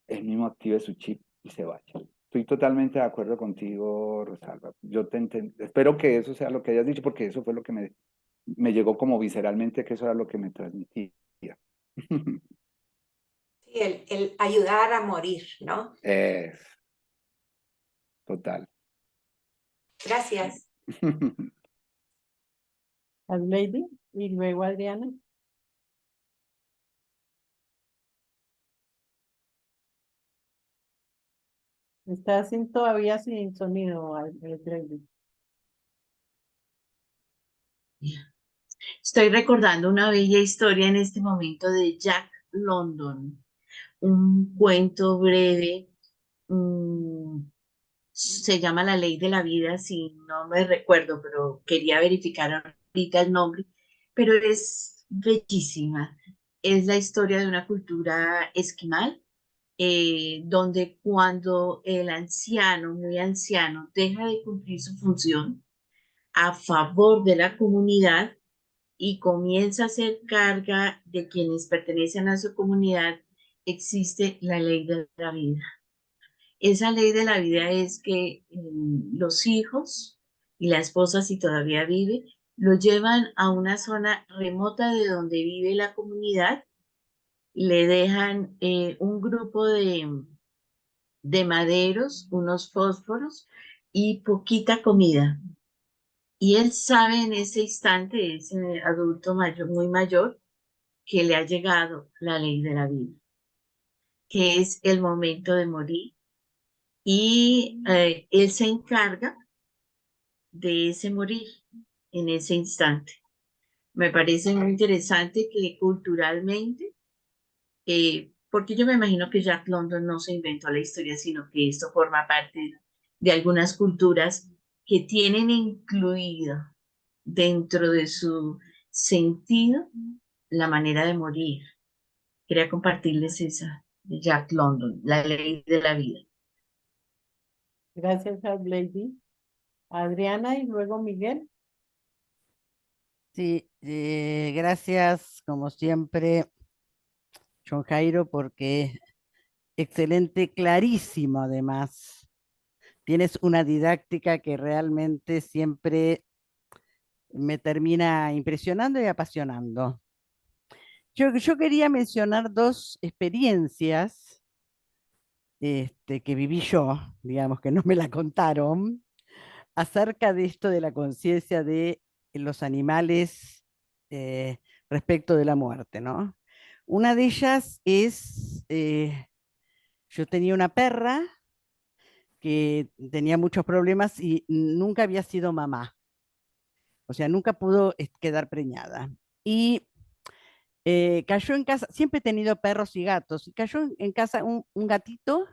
él mismo active su chip y se vaya. Estoy totalmente de acuerdo contigo, Rosalba. Espero que eso sea lo que hayas dicho, porque eso fue lo que me llegó como visceralmente, que eso era lo que me transmitía. Sí, el ayudar a morir, ¿no? Es total. Gracias. Lady y luego Adriana. Está todavía sin sonido, Lady. Estoy recordando una bella historia en este momento de Jack London, un cuento breve, se llama La Ley de la Vida, si no me recuerdo, pero quería verificar ahorita el nombre, pero es bellísima. Es la historia de una cultura esquimal, donde cuando el anciano, muy anciano, deja de cumplir su función a favor de la comunidad, y comienza a hacer carga de quienes pertenecen a su comunidad, existe la ley de la vida. Esa ley de la vida es que los hijos y la esposa, si todavía vive, lo llevan a una zona remota de donde vive la comunidad, le dejan un grupo de maderos, unos fósforos y poquita comida. Y él sabe en ese instante, ese adulto mayor, muy mayor, que le ha llegado la ley de la vida, que es el momento de morir. Y él se encarga de ese morir en ese instante. Me parece muy interesante que culturalmente porque yo me imagino que Jack London no se inventó la historia, sino que esto forma parte de algunas culturas que tienen incluido dentro de su sentido la manera de morir. Quería compartirles esa de Jack London, la ley de la vida. Gracias a Lady. Adriana y luego Miguel. Sí, gracias como siempre, John Jairo, porque excelente, clarísimo además. Tienes una didáctica que realmente siempre me termina impresionando y apasionando. Yo quería mencionar dos experiencias que viví yo, digamos que no me la contaron, acerca de esto de la conciencia de los animales eh, respecto de la muerte, ¿no? Una de ellas es, yo tenía una perra que tenía muchos problemas y nunca había sido mamá, o sea, nunca pudo quedar preñada. Y cayó en casa, siempre he tenido perros y gatos, y cayó en casa un gatito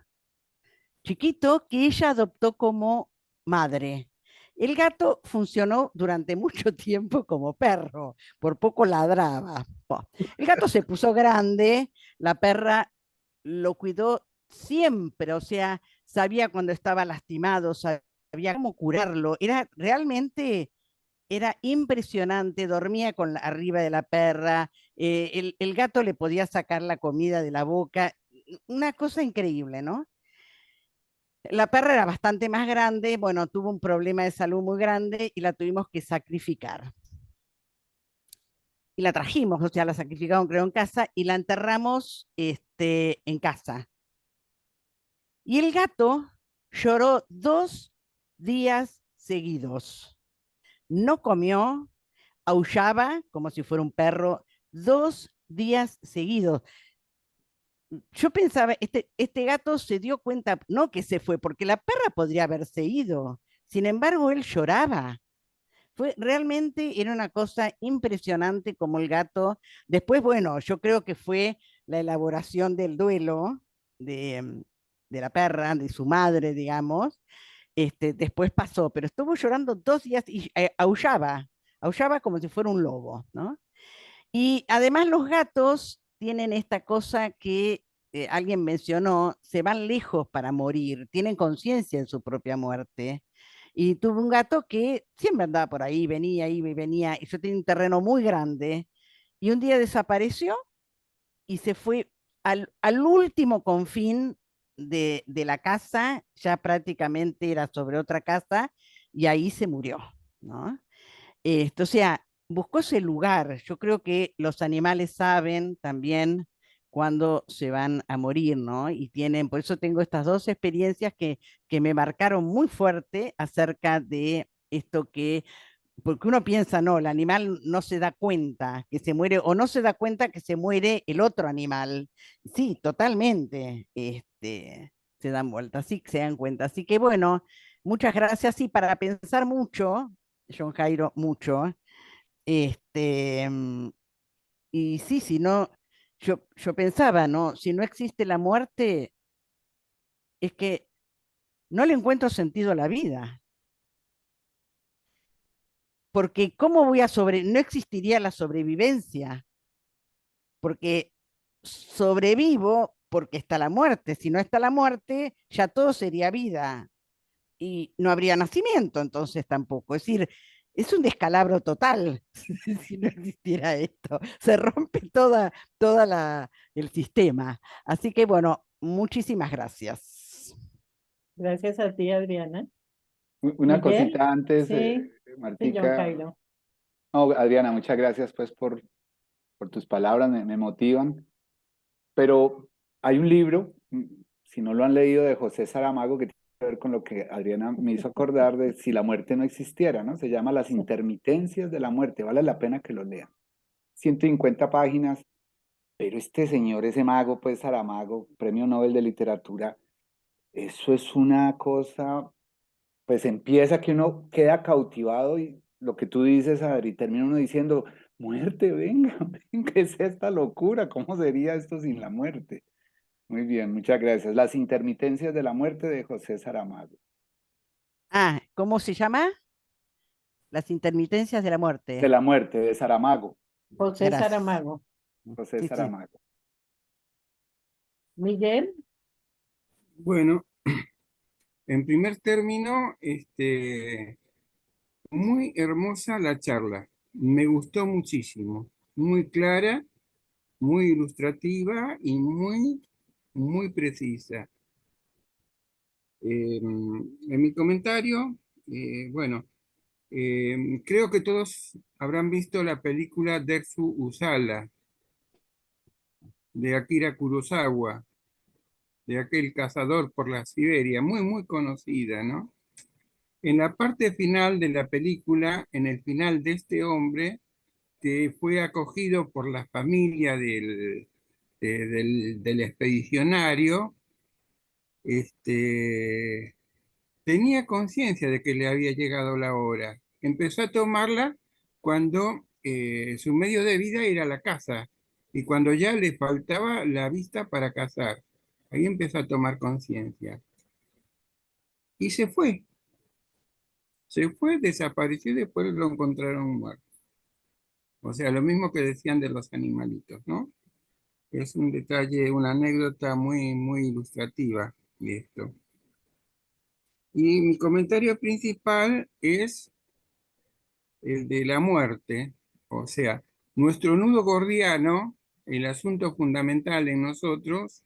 chiquito que ella adoptó como madre. El gato funcionó durante mucho tiempo como perro, por poco ladraba. Buah. El gato se puso grande, la perra lo cuidó siempre, o sea, sabía cuando estaba lastimado, sabía cómo curarlo. Era realmente, era impresionante, dormía arriba de la perra, el gato le podía sacar la comida de la boca, una cosa increíble, ¿no? La perra era bastante más grande, bueno, tuvo un problema de salud muy grande y la tuvimos que sacrificar. Y la trajimos, o sea, la sacrificaron creo en casa y la enterramos en casa. Y el gato lloró 2 días seguidos. No comió, aullaba como si fuera un perro 2 días seguidos. Yo pensaba, este gato se dio cuenta, no que se fue, porque la perra podría haberse ido. Sin embargo, él lloraba. Realmente era una cosa impresionante como el gato. Después, bueno, yo creo que fue la elaboración del duelo de la perra, de su madre, digamos. Después pasó, pero estuvo llorando 2 días y aullaba como si fuera un lobo, ¿no? Y además los gatos tienen esta cosa que alguien mencionó, se van lejos para morir, tienen conciencia de su propia muerte. Y tuve un gato que siempre andaba por ahí, venía, iba y venía, y yo tenía un terreno muy grande, y un día desapareció y se fue al último confín de la casa, ya prácticamente era sobre otra casa, y ahí se murió, ¿no? O sea, buscó ese lugar. Yo creo que los animales saben también cuándo se van a morir, ¿no? Y tienen, por eso tengo estas dos experiencias que me marcaron muy fuerte acerca de esto porque uno piensa, no, el animal no se da cuenta que se muere o no se da cuenta que se muere el otro animal. Sí, totalmente, se dan vueltas, sí, se dan cuenta. Así que bueno, muchas gracias. Y para pensar mucho, John Jairo, mucho. Este, mm, y sí, si no, yo pensaba, ¿no? Si no existe la muerte, es que no le encuentro sentido a la vida. Porque ¿cómo voy a no existiría la sobrevivencia, porque sobrevivo porque está la muerte. Si no está la muerte, ya todo sería vida. Y no habría nacimiento entonces tampoco. Es decir, es un descalabro total si no existiera esto. Se rompe el sistema. Así que bueno, muchísimas gracias. Gracias a ti, Adriana. Una Miguel, cosita antes, sí, John Martica. Jairo. No, Adriana, muchas gracias pues por tus palabras, me motivan. Pero hay un libro, si no lo han leído, de José Saramago, que tiene que ver con lo que Adriana me hizo acordar de si la muerte no existiera, ¿no? Se llama Las intermitencias de la muerte, vale la pena que lo lean. 150 páginas, pero este señor, ese mago, pues Saramago, Premio Nobel de Literatura, eso es una cosa, pues empieza que uno queda cautivado y lo que tú dices, Adri, termina uno diciendo, muerte, venga, venga, ¿qué es esta locura? ¿Cómo sería esto sin la muerte? Muy bien, muchas gracias. Las intermitencias de la muerte de José Saramago. Ah, ¿cómo se llama? Las intermitencias de la De muerte. la muerte de Saramago, José Gracias. Saramago. José Sí, sí. Saramago. Miguel, Bueno, en primer término, muy hermosa la charla. Me gustó muchísimo. Muy clara, muy ilustrativa y muy precisa. En mi comentario, bueno, creo que todos habrán visto la película Dersu Usala de Akira Kurosawa, de aquel cazador por la Siberia, muy conocida, ¿no? En la parte final de la película, en el final de este hombre, que fue acogido por la familia del expedicionario, tenía conciencia de que le había llegado la hora. Empezó a tomarla cuando su medio de vida era la caza y cuando ya le faltaba la vista para cazar. Ahí empezó a tomar conciencia. Y se fue, desapareció y después lo encontraron muerto. O sea, lo mismo que decían de los animalitos, ¿no? Es un detalle, una anécdota muy ilustrativa de esto. Y mi comentario principal es el de la muerte, o sea, nuestro nudo gordiano, el asunto fundamental en nosotros,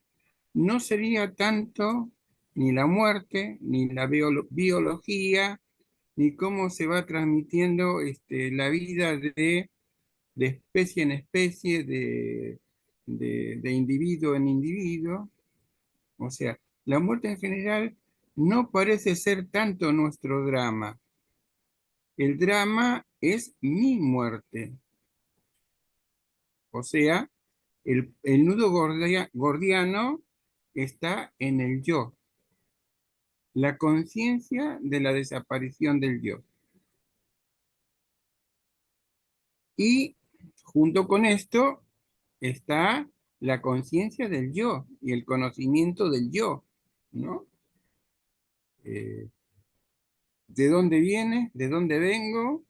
no sería tanto ni la muerte, ni la biología, ni cómo se va transmitiendo la vida de especie en especie, de individuo en individuo. O sea, la muerte en general no parece ser tanto nuestro drama. El drama es mi muerte. O sea, el nudo gordiano está en el yo, la conciencia de la desaparición del yo. Y junto con esto está la conciencia del yo y el conocimiento del yo, ¿no? ¿De dónde viene? ¿De dónde vengo?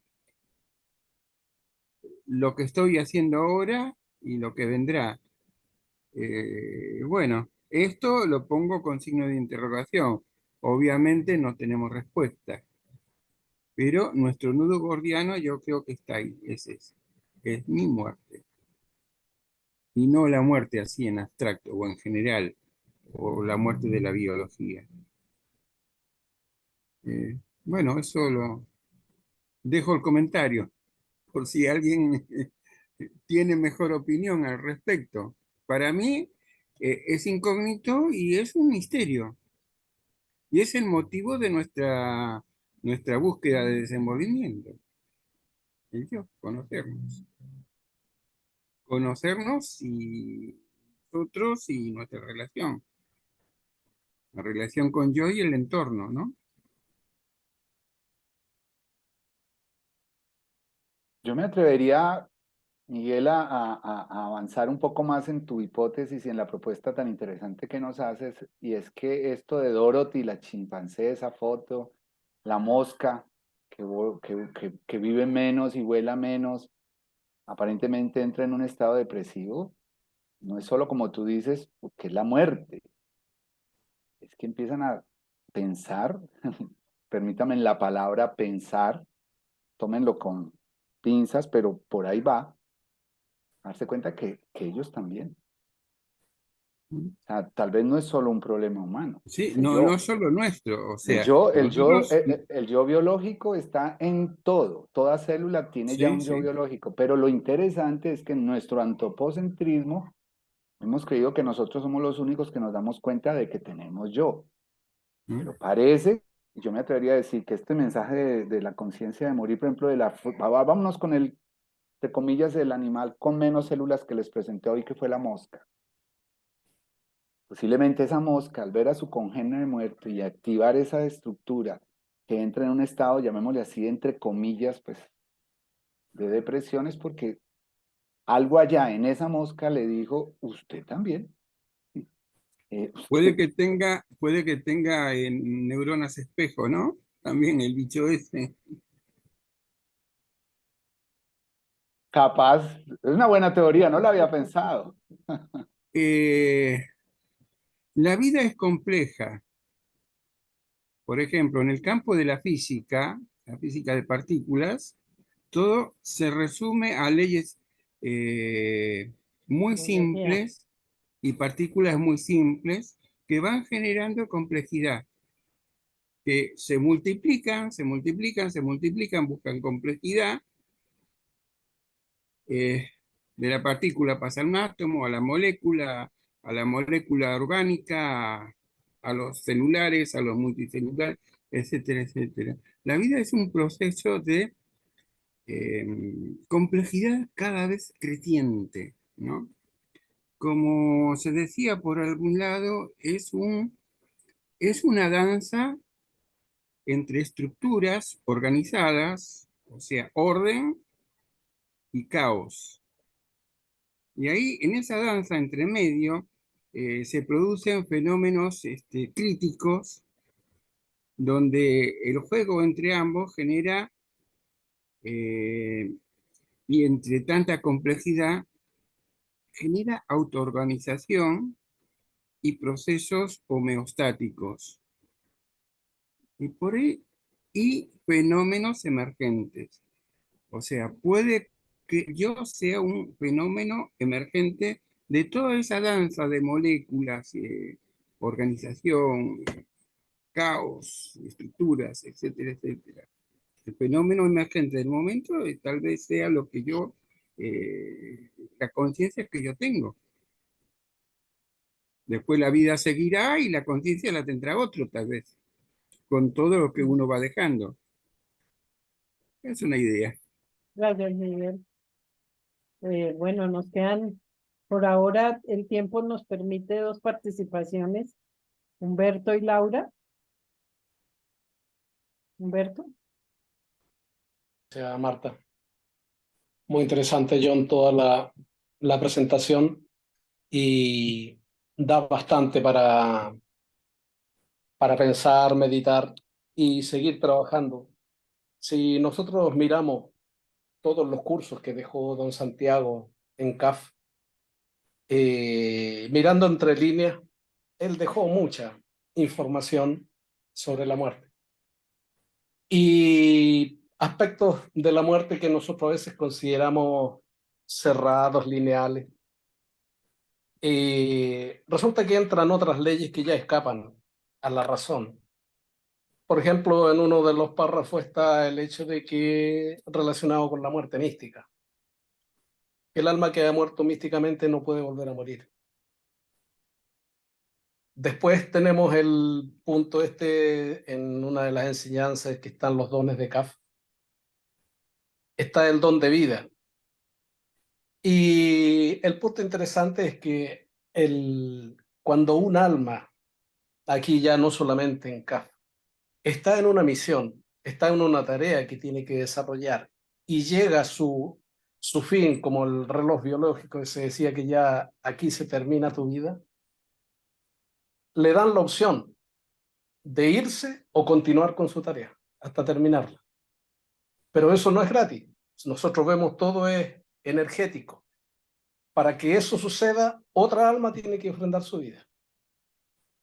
Lo que estoy haciendo ahora y lo que vendrá. Bueno, esto lo pongo con signo de interrogación. Obviamente no tenemos respuesta, pero nuestro nudo gordiano yo creo que está ahí, es ese. Es mi muerte. Y no la muerte así en abstracto o en general, o la muerte de la biología. Bueno, eso lo dejo el comentario, por si alguien tiene mejor opinión al respecto. Para mí es incógnito y es un misterio. Y es el motivo de nuestra búsqueda de desenvolvimiento. El yo, conocernos. Conocernos y nosotros y nuestra relación. La relación con yo y el entorno, ¿no? Yo me atrevería, Miguel, a avanzar un poco más en tu hipótesis y en la propuesta tan interesante que nos haces, y es que esto de Dorothy, la chimpancé, esa foto, la mosca, que vive menos y vuela menos, aparentemente entra en un estado depresivo, no es solo como tú dices, que es la muerte, es que empiezan a pensar, permítame la palabra pensar, tómenlo con pinzas, pero por ahí va, darse cuenta que ellos también. O sea, tal vez no es solo un problema humano, Sí, es el no, no yo. solo nuestro, o El sea, yo, nosotros, el yo biológico está en todo. Toda célula tiene ya sí, un yo sí. biológico, pero lo interesante es que en nuestro antropocentrismo hemos creído que nosotros somos los únicos que nos damos cuenta de que tenemos yo. Pero parece, yo me atrevería a decir que este mensaje de la conciencia de morir, por ejemplo, vámonos con el, entre comillas, el animal con menos células que les presenté hoy, que fue la mosca. Posiblemente esa mosca, al ver a su congénere muerto y activar esa estructura que entra en un estado, llamémosle así, entre comillas, pues, de depresión, es porque algo allá en esa mosca le dijo, usted también. Puede que tenga neuronas espejo, ¿no? También el bicho ese. Capaz, es una buena teoría, no la había pensado. La vida es compleja. Por ejemplo, en el campo de la física de partículas, todo se resume a leyes muy Biología. simples y partículas muy simples que van generando complejidad, que se multiplican, buscan complejidad. De la partícula pasa al átomo, a la molécula orgánica, a los celulares, a los multicelulares, etcétera, etcétera. La vida es un proceso de complejidad cada vez creciente, ¿no? Como se decía por algún lado, es una danza entre estructuras organizadas, o sea, orden y caos. Y ahí, en esa danza entre medio, se producen fenómenos críticos, donde el juego entre ambos genera, y entre tanta complejidad, genera autoorganización y procesos homeostáticos. Y por ahí, y fenómenos emergentes. O sea, puede que yo sea un fenómeno emergente de toda esa danza de moléculas, organización, caos, estructuras, etcétera, etcétera. El fenómeno emergente del momento tal vez sea lo que la conciencia que yo tengo. Después la vida seguirá y la conciencia la tendrá otro, tal vez, con todo lo que uno va dejando. Es una idea. Gracias, Miguel. Bueno, nos quedan, por ahora, el tiempo nos permite 2 participaciones, Humberto y Laura. Humberto. Sea Marta. Muy interesante, John, toda la presentación y da bastante para pensar, meditar y seguir trabajando. Si nosotros miramos todos los cursos que dejó don Santiago en CAF, mirando entre líneas, él dejó mucha información sobre la muerte. Y aspectos de la muerte que nosotros a veces consideramos cerrados, lineales. Resulta que entran otras leyes que ya escapan a la razón. Por ejemplo, en uno de los párrafos está el hecho de que, relacionado con la muerte mística, el alma que ha muerto místicamente no puede volver a morir. Después tenemos el punto en una de las enseñanzas que están los dones de CAF. Está el don de vida. Y el punto interesante es que cuando un alma, aquí ya no solamente en CAF, está en una misión, está en una tarea que tiene que desarrollar y llega a su fin, como el reloj biológico que se decía que ya aquí se termina tu vida, le dan la opción de irse o continuar con su tarea hasta terminarla. Pero eso no es gratis. Nosotros vemos todo es energético. Para que eso suceda, otra alma tiene que enfrentar su vida.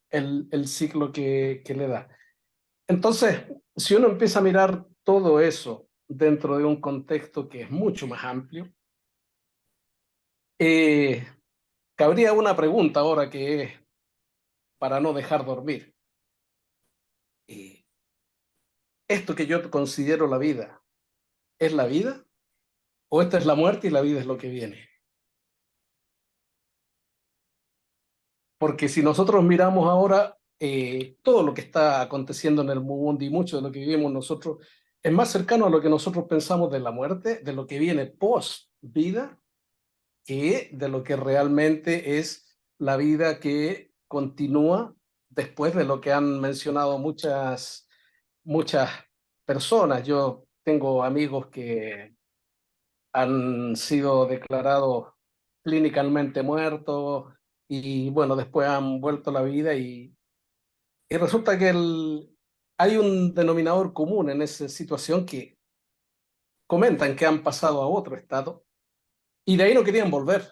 El ciclo que le da. Entonces, si uno empieza a mirar todo eso dentro de un contexto que es mucho más amplio, cabría una pregunta ahora que es para no dejar dormir. ¿Esto que yo considero la vida, es la vida? ¿O esta es la muerte y la vida es lo que viene? Porque si nosotros miramos ahora todo lo que está aconteciendo en el mundo y mucho de lo que vivimos nosotros, es más cercano a lo que nosotros pensamos de la muerte, de lo que viene post vida, que de lo que realmente es la vida que continúa después de lo que han mencionado muchas personas. Yo tengo amigos que han sido declarados clínicamente muertos, y bueno, después han vuelto a la vida y resulta que hay un denominador común en esa situación que comentan que han pasado a otro estado y de ahí no querían volver.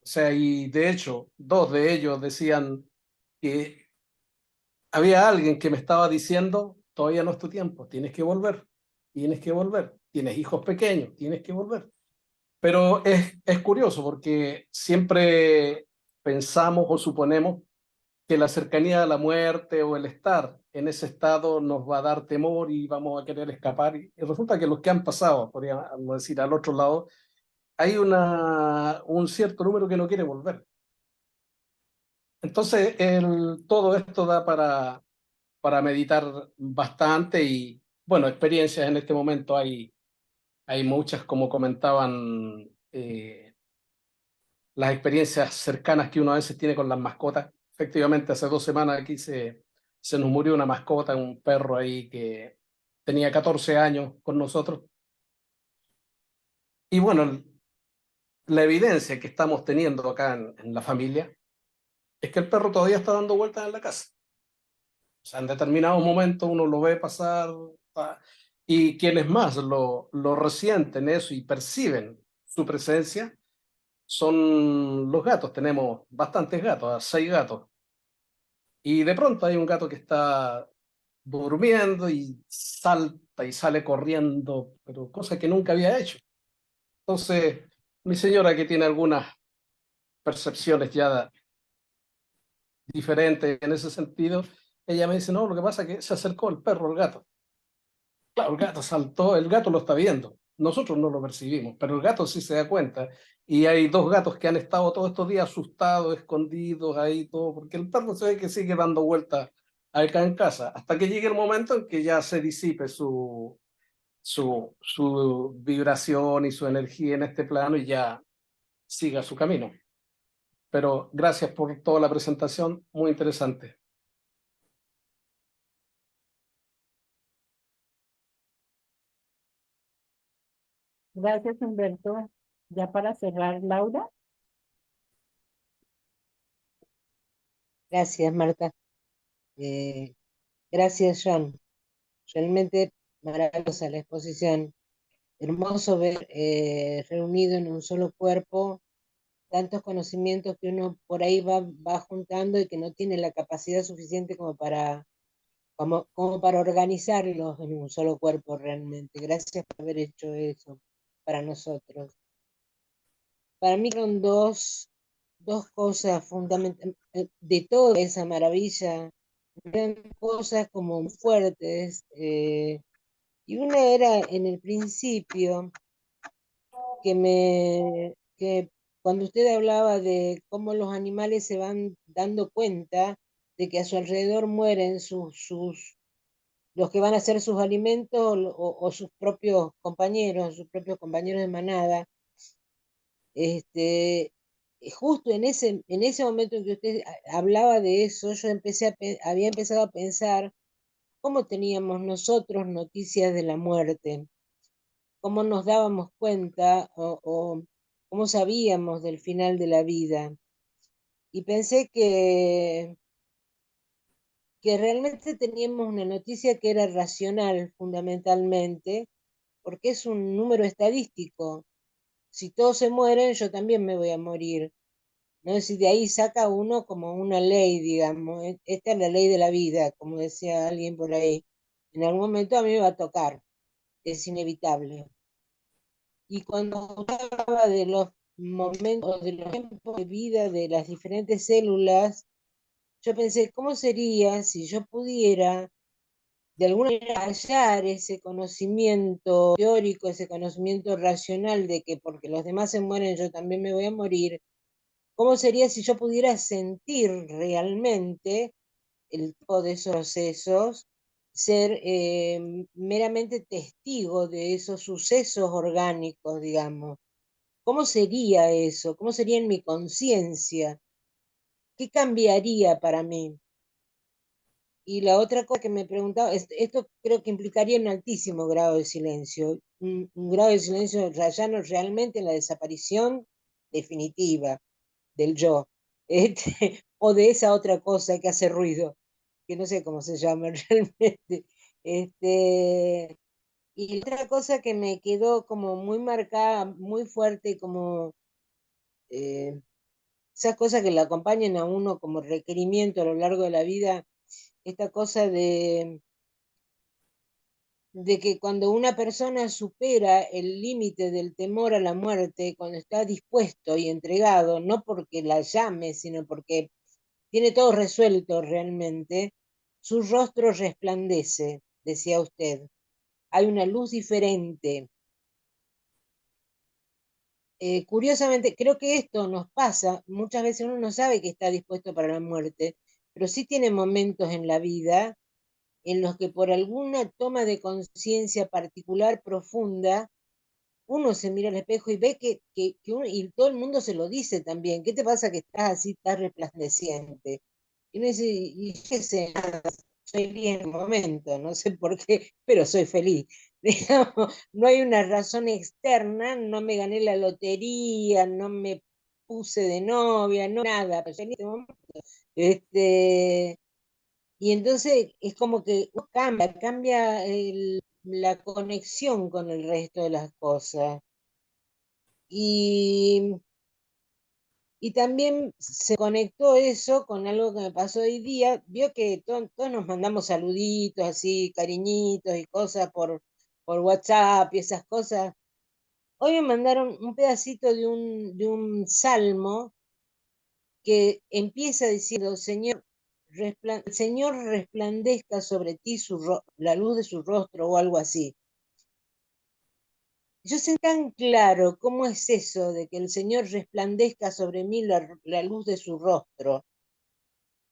O sea, y de hecho, dos de ellos decían que había alguien que me estaba diciendo, todavía no es tu tiempo, tienes que volver, tienes hijos pequeños, tienes que volver. Pero es curioso porque siempre pensamos o suponemos que la cercanía a la muerte o el estar en ese estado nos va a dar temor y vamos a querer escapar. Y resulta que los que han pasado, podríamos decir, al otro lado, hay un cierto número que no quiere volver. Entonces, todo esto da para meditar bastante y, bueno, experiencias en este momento hay muchas, como comentaban, las experiencias cercanas que uno a veces tiene con las mascotas. Efectivamente, hace 2 semanas aquí se nos murió una mascota, un perro ahí que tenía 14 años con nosotros. Y bueno, la evidencia que estamos teniendo acá en la familia es que el perro todavía está dando vueltas en la casa. O sea, en determinados momentos uno lo ve pasar, y quienes más lo resienten eso y perciben su presencia son los gatos. Tenemos bastantes gatos, 6 gatos. Y de pronto hay un gato que está durmiendo y salta y sale corriendo, pero cosa que nunca había hecho. Entonces, mi señora, que tiene algunas percepciones ya diferentes en ese sentido, ella me dice, no, lo que pasa es que se acercó el perro al gato. Claro, el gato saltó, el gato lo está viendo. Nosotros no lo percibimos, pero el gato sí se da cuenta. Y hay 2 gatos que han estado todos estos días asustados, escondidos ahí, todo, porque el perro se ve que sigue dando vueltas acá en casa, hasta que llegue el momento en que ya se disipe su vibración y su energía en este plano y ya siga su camino. Pero gracias por toda la presentación, muy interesante. Gracias, Humberto. Ya para cerrar, Laura. Gracias, Marta. Gracias, John. Realmente maravillosa la exposición. Hermoso ver reunido en un solo cuerpo tantos conocimientos que uno por ahí va juntando y que no tiene la capacidad suficiente como para organizarlos en un solo cuerpo realmente. Gracias por haber hecho eso para nosotros. Para mí son dos cosas fundamentales de toda esa maravilla, eran cosas como muy fuertes, y una era en el principio que cuando usted hablaba de cómo los animales se van dando cuenta de que a su alrededor mueren los que van a ser sus alimentos o sus propios compañeros de manada. Justo en ese momento en que usted hablaba de eso, yo había empezado a pensar cómo teníamos nosotros noticias de la muerte, cómo nos dábamos cuenta o cómo sabíamos del final de la vida. Y pensé que realmente teníamos una noticia que era racional fundamentalmente, porque es un número estadístico. Si todos se mueren, yo también me voy a morir. ¿No? Si de ahí saca uno como una ley, digamos, esta es la ley de la vida, como decía alguien por ahí. En algún momento a mí me va a tocar, es inevitable. Y cuando usted hablaba de los momentos, de los tiempos de vida de las diferentes células, yo pensé, ¿cómo sería si yo pudiera de alguna manera hallar ese conocimiento teórico, ese conocimiento racional de que porque los demás se mueren yo también me voy a morir? ¿Cómo sería si yo pudiera sentir realmente el tipo de esos procesos, ser meramente testigo de esos sucesos orgánicos, digamos? ¿Cómo sería eso? ¿Cómo sería en mi conciencia? ¿Qué cambiaría para mí? Y la otra cosa que me preguntaba, esto creo que implicaría un altísimo grado de silencio, un grado de silencio rayano realmente en la desaparición definitiva. del yo, o de esa otra cosa que hace ruido, que no sé cómo se llama realmente. Y otra cosa que me quedó como muy marcada, muy fuerte, como eh, esas cosas que le acompañan a uno como requerimiento a lo largo de la vida, esta cosa de que cuando una persona supera el límite del temor a la muerte, cuando está dispuesto y entregado, no porque la llame, sino porque tiene todo resuelto realmente, su rostro resplandece, decía usted. Hay una luz diferente. Curiosamente, creo que esto nos pasa, muchas veces uno no sabe que está dispuesto para la muerte, pero sí tiene momentos en la vida en los que por alguna toma de conciencia particular, profunda, uno se mira al espejo y ve y todo el mundo se lo dice también, ¿qué te pasa que estás así tan resplandeciente? Y uno dice, y qué sé, nada, soy feliz en el momento, no sé por qué, pero soy feliz. Digamos, no hay una razón externa, no me gané la lotería, no me puse de novia, no nada, pero en este momento. Y entonces es como que cambia la conexión con el resto de las cosas. Y, y también se conectó eso con algo que me pasó hoy día. Vio que todos nos mandamos saluditos, así, cariñitos y cosas por WhatsApp y esas cosas. Hoy me mandaron un pedacito de un salmo que empieza diciendo, el Señor resplandezca sobre ti la luz de su rostro o algo así. Yo sé tan claro cómo es eso de que el Señor resplandezca sobre mí la luz de su rostro,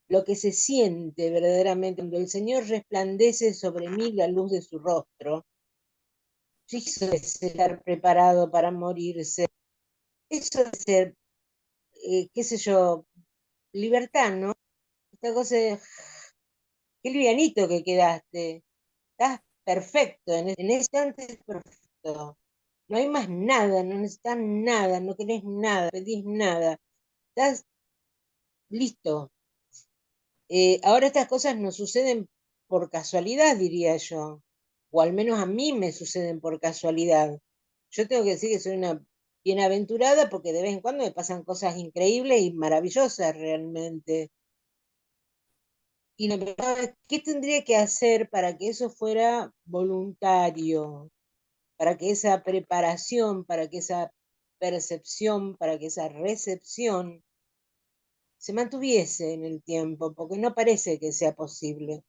lo que se siente verdaderamente cuando el Señor resplandece sobre mí la luz de su rostro. Eso es estar preparado para morirse, eso es ser, qué sé yo, libertad, ¿no? Esta cosa de, qué livianito que quedaste, estás perfecto, en ese instante es perfecto. No hay más nada, no necesitas nada, no querés nada, pedís nada. Estás listo. Ahora estas cosas no suceden por casualidad, diría yo. O al menos a mí me suceden por casualidad. Yo tengo que decir que soy una bienaventurada porque de vez en cuando me pasan cosas increíbles y maravillosas realmente. Y la pregunta es, ¿qué tendría que hacer para que eso fuera voluntario? Para que esa preparación, para que esa percepción, para que esa recepción se mantuviese en el tiempo, porque no parece que sea posible.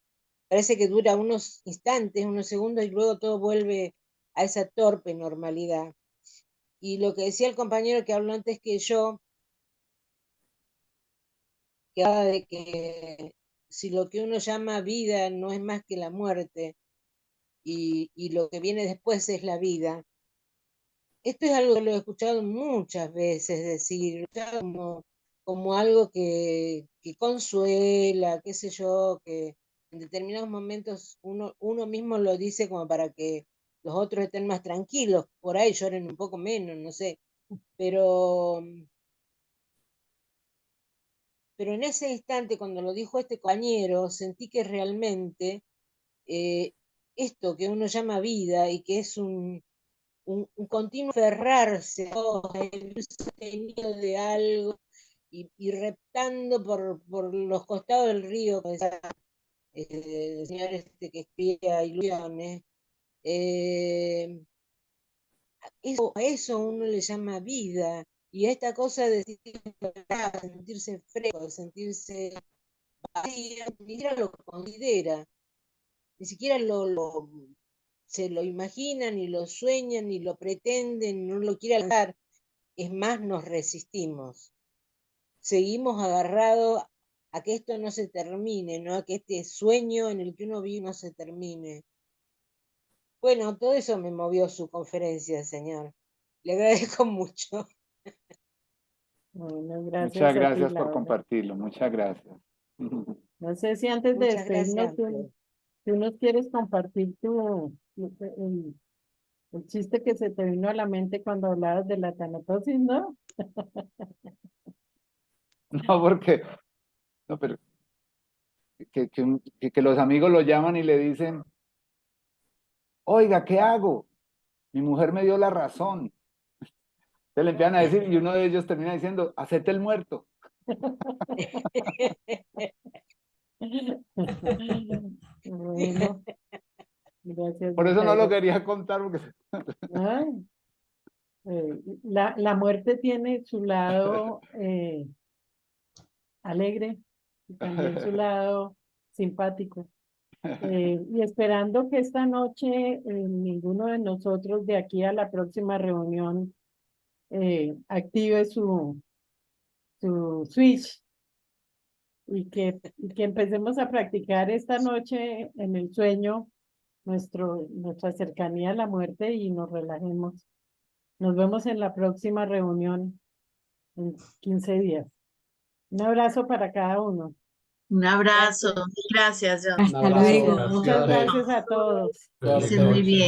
Parece que dura unos instantes, unos segundos y luego todo vuelve a esa torpe normalidad. Y lo que decía el compañero que habló antes que yo, que hablaba de que si lo que uno llama vida no es más que la muerte y lo que viene después es la vida. Esto es algo que lo he escuchado muchas veces decir, como algo que consuela, qué sé yo, que en determinados momentos uno mismo lo dice como para que los otros estén más tranquilos, por ahí lloren un poco menos, no sé, pero, pero en ese instante cuando lo dijo este compañero, sentí que realmente eh, esto que uno llama vida y que es un continuo aferrarse el sostenido de algo y reptando por los costados del río, como decía el señor este que escribía ilusiones. A eso uno le llama vida, y a esta cosa de sentirse fresco, sentirse vacío, ni siquiera lo considera, ni siquiera se lo imagina, ni lo sueña, ni lo pretende, no lo quiere alcanzar. Es más, nos resistimos. Seguimos agarrados a que esto no se termine, ¿no? A que este sueño en el que uno vive no se termine. Bueno, todo eso me movió su conferencia, señor. Le agradezco mucho. Bueno, gracias Muchas a ti, gracias por Laura. compartirlo, muchas gracias. No sé si antes de Muchas gracias despedirnos, a usted. tú nos quieres compartir el chiste que se te vino a la mente cuando hablabas de la tanatosis, ¿no? No, porque, no, pero que los amigos lo llaman y le dicen, oiga, ¿qué hago? Mi mujer me dio la razón. Se le empiezan a decir y uno de ellos termina diciendo, hacete el muerto. Bueno, gracias, Por don eso no lo Jairo. quería contar, porque Ay, la muerte tiene su lado alegre y también su lado simpático. Y esperando que esta noche ninguno de nosotros de aquí a la próxima reunión active su switch y que empecemos a practicar esta noche en el sueño nuestra cercanía a la muerte y nos relajemos. Nos vemos en la próxima reunión en 15 días. Un abrazo para cada uno. Un abrazo. Gracias, John. Un Hasta abrazo, luego. Muchas gracias. gracias a todos. Que estén muy bien.